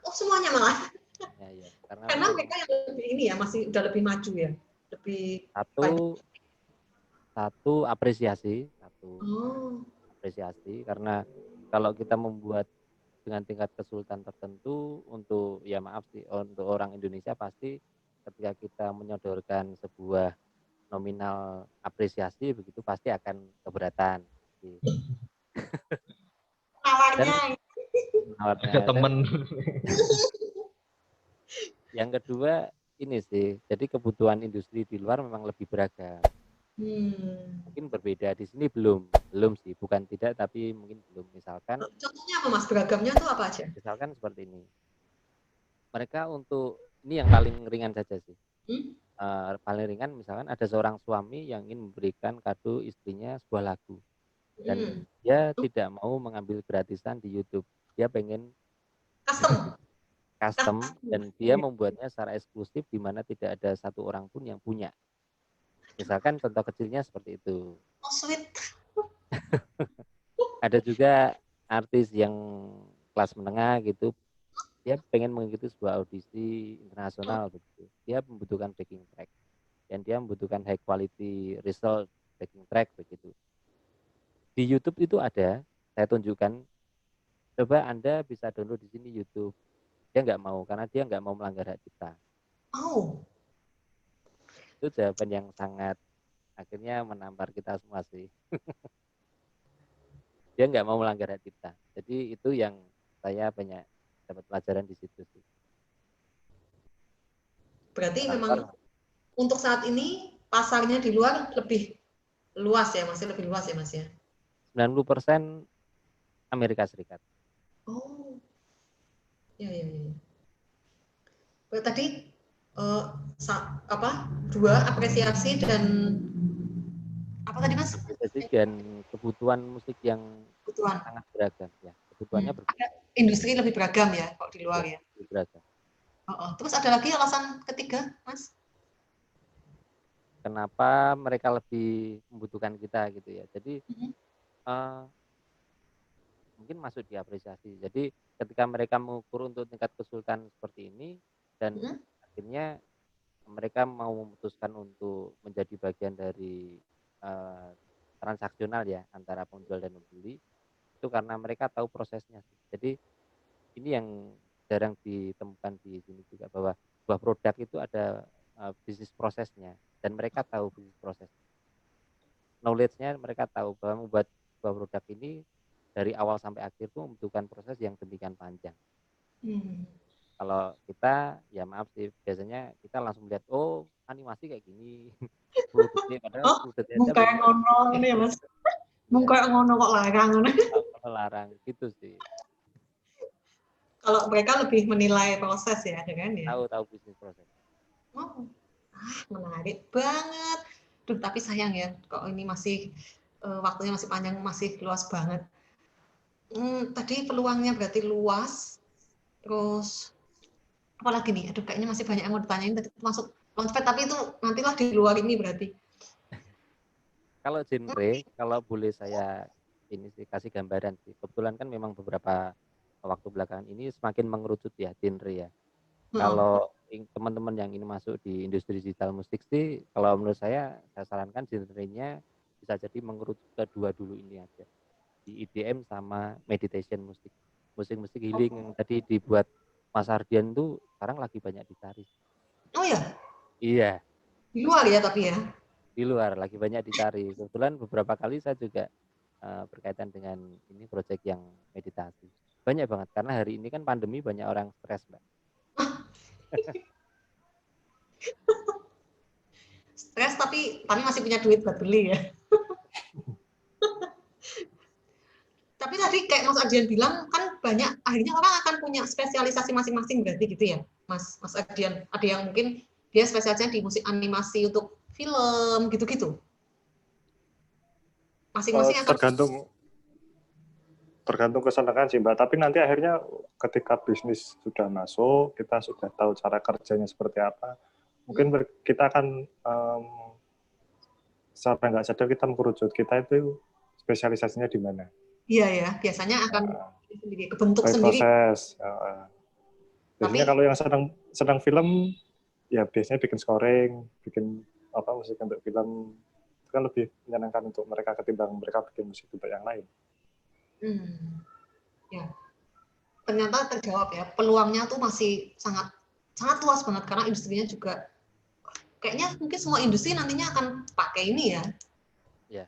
Oh semuanya malah? Ya. Karena mereka yang lebih ini ya, masih udah lebih maju ya? Lebih satu apresiasi, apresiasi karena kalau kita membuat dengan tingkat kesulitan tertentu untuk ya maaf sih untuk orang Indonesia pasti ketika kita menyodorkan sebuah nominal apresiasi begitu pasti akan keberatan. Nawarnya. Ada temen. Yang kedua ini sih, jadi kebutuhan industri di luar memang lebih beragam. Mungkin berbeda di sini belum sih, bukan tidak tapi mungkin belum. Misalkan contohnya apa Mas, beragamnya tuh apa aja? Misalkan seperti ini, mereka untuk ini yang paling ringan saja sih, paling ringan misalkan ada seorang suami yang ingin memberikan kado istrinya sebuah lagu dan dia tidak mau mengambil gratisan di YouTube, dia pengen custom dan dia membuatnya secara eksklusif di mana tidak ada satu orang pun yang punya. Misalkan contoh kecilnya seperti itu. Oh, sweet. Ada juga artis yang kelas menengah gitu, dia pengen mengikuti sebuah audisi internasional begitu. Dia membutuhkan backing track dan dia membutuhkan high quality result backing track begitu. Di YouTube itu ada, saya tunjukkan. Coba Anda bisa download di sini YouTube. Dia nggak mau karena dia nggak mau melanggar hak cipta. Itu jawaban yang sangat akhirnya menampar kita semua sih. Dia nggak mau melanggar hak cipta. Jadi itu yang saya banyak dapat pelajaran di situ sih. Berarti memang untuk saat ini pasarnya di luar lebih luas ya, masih lebih luas ya Mas ya? 90% Amerika Serikat. Oh, ya. Tadi dua apresiasi dan apa tadi Mas? Apresiasi dan kebutuhan musik yang sangat beragam ya. Kebutuhannya ada industri lebih beragam ya kalau di luar ya. Lebih beragam. Terus ada lagi alasan ketiga Mas? Kenapa mereka lebih membutuhkan kita gitu ya. Jadi mungkin masuk di apresiasi. Jadi ketika mereka mengukur untuk tingkat kesulitan seperti ini dan akhirnya mereka mau memutuskan untuk menjadi bagian dari transaksional ya antara penjual dan pembeli itu karena mereka tahu prosesnya. Jadi ini yang jarang ditemukan di sini juga bahwa sebuah produk itu ada bisnis prosesnya dan mereka tahu bisnis proses. Knowledge-nya mereka tahu bahwa membuat sebuah produk ini dari awal sampai akhir itu membutuhkan proses yang demikian panjang. Kalau kita, ya maaf sih, biasanya kita langsung melihat, oh animasi kayak gini, perlu detik, padahal Oh, perlu detik aja mung kayak ngono ini ya Mas. Mung ya, kayak ngono kok larang. larang gitu sih. Kalau mereka lebih menilai proses ya, kan ya. Tahu bisnis proses. Oh, menarik banget. Duh, tapi sayang ya, kok ini masih waktunya masih panjang, masih luas banget. Tadi peluangnya berarti luas. Terus apalagi nih? Aduh, kayaknya masih banyak yang mau ditanyain. Tadi masuk launchpad, tapi itu nantilah di luar ini berarti. Kalau genre, kalau boleh saya ini sih kasih gambaran sih. Kebetulan kan memang beberapa waktu belakangan ini semakin mengerucut ya genre ya. Kalau teman-teman yang ini masuk di industri digital musik sih, kalau menurut saya sarankan genrenya bisa jadi mengerucut ke dua dulu ini aja. Di EDM sama meditation musik. Musik-musik healing yang tadi dibuat Mas Ardian tuh sekarang lagi banyak dicari. Oh ya? Iya. Di luar ya tapi ya? Di luar lagi banyak dicari. Kebetulan beberapa kali saya juga berkaitan dengan ini proyek yang meditasi. Banyak banget karena hari ini kan pandemi banyak orang stres, Mbak. Stres tapi masih punya duit buat beli ya. Tapi tadi kayak Mas Ardian bilang kan banyak akhirnya orang akan punya spesialisasi masing-masing berarti gitu ya, Mas Ardian. Ada yang mungkin dia spesialisnya di musik animasi untuk film gitu-gitu. Masing-masing akan tergantung kesenangan sih Mbak. Tapi nanti akhirnya ketika bisnis sudah masuk, kita sudah tahu cara kerjanya seperti apa. Mungkin kita akan secara nggak sadar kita mengerucut kita itu spesialisasinya di mana. Iya ya, biasanya akan kebentuk sendiri. Proses. Biasanya kalau yang sedang film, ya biasanya bikin scoring, bikin musik untuk film, itu kan lebih menyenangkan untuk mereka ketimbang mereka bikin musik untuk yang lain. Ya, ternyata terjawab ya. Peluangnya tuh masih sangat luas banget karena industrinya juga kayaknya mungkin semua industri nantinya akan pakai ini ya. Iya.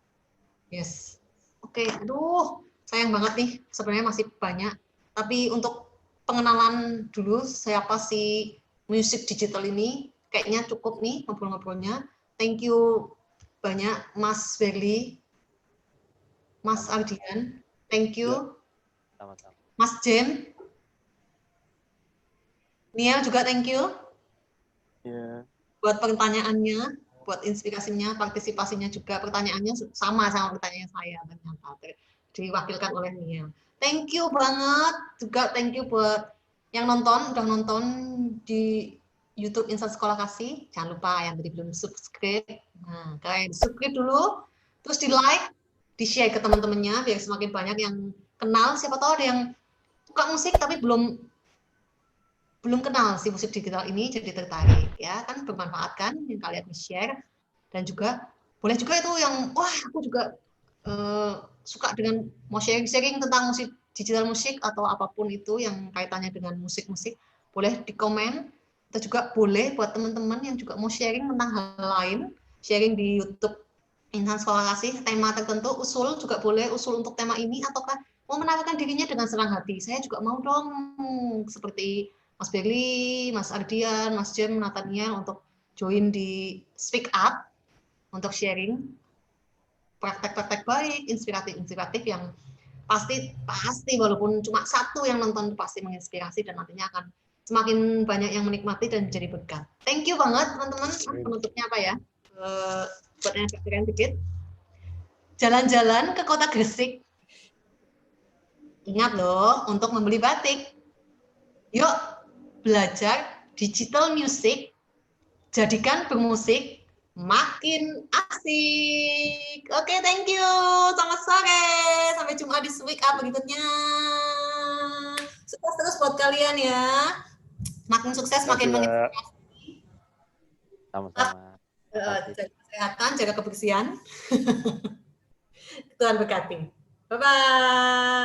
Yes. Oke, aduh, sayang banget nih. Sebenarnya masih banyak. Tapi untuk pengenalan dulu siapa sih musik digital ini, kayaknya cukup nih ngobrol-ngobrolnya. Thank you banyak Mas Berli, Mas Ardian. Thank you. Sama-sama. Mas Jem. Niel juga thank you. Yeah. Buat pertanyaannya, buat inspirasinya, partisipasinya juga. Pertanyaannya sama pertanyaan saya ternyata diwakilkan oleh Niel. Thank you banget. Juga thank you buat yang udah nonton di YouTube Insan Sekolah Kasih. Jangan lupa yang tadi belum subscribe. Nah, kalian subscribe dulu, terus di like, di share ke teman-temannya biar semakin banyak yang kenal. Siapa tahu ada yang suka musik tapi belum kenal si musik digital ini, jadi tertarik ya kan, bermanfaat kan yang kalian share. Dan juga boleh juga itu yang wah aku juga suka dengan mau sharing tentang musik digital musik atau apapun itu yang kaitannya dengan musik-musik, boleh di komen. Atau juga boleh buat teman-teman yang juga mau sharing tentang hal lain, sharing di YouTube Insan Sekolah Kasih, tema tertentu, usul juga boleh, usul untuk tema ini, ataukah mau menawarkan dirinya dengan senang hati. Saya juga mau dong seperti Mas Berli, Mas Ardian, Mas Jem, Nathaniel untuk join di Speak Up untuk sharing praktek-praktek baik, inspiratif yang pasti walaupun cuma satu yang nonton pasti menginspirasi dan nantinya akan semakin banyak yang menikmati dan menjadi berkat. Thank you banget teman-teman. Penutupnya apa ya? Buat yang agak dikit. Jalan-jalan ke kota Gresik. Ingat loh untuk membeli batik. Yuk belajar digital music, jadikan bermusik makin asik. Oke, thank you. Selamat sore. Sampai jumpa di Speak Up berikutnya. Sukses terus buat kalian ya. Makin sukses, makin menginspirasi. Sama-sama. Terima kasih. Jaga kesehatan, jaga kebersihan. Tuhan berkati. Bye-bye.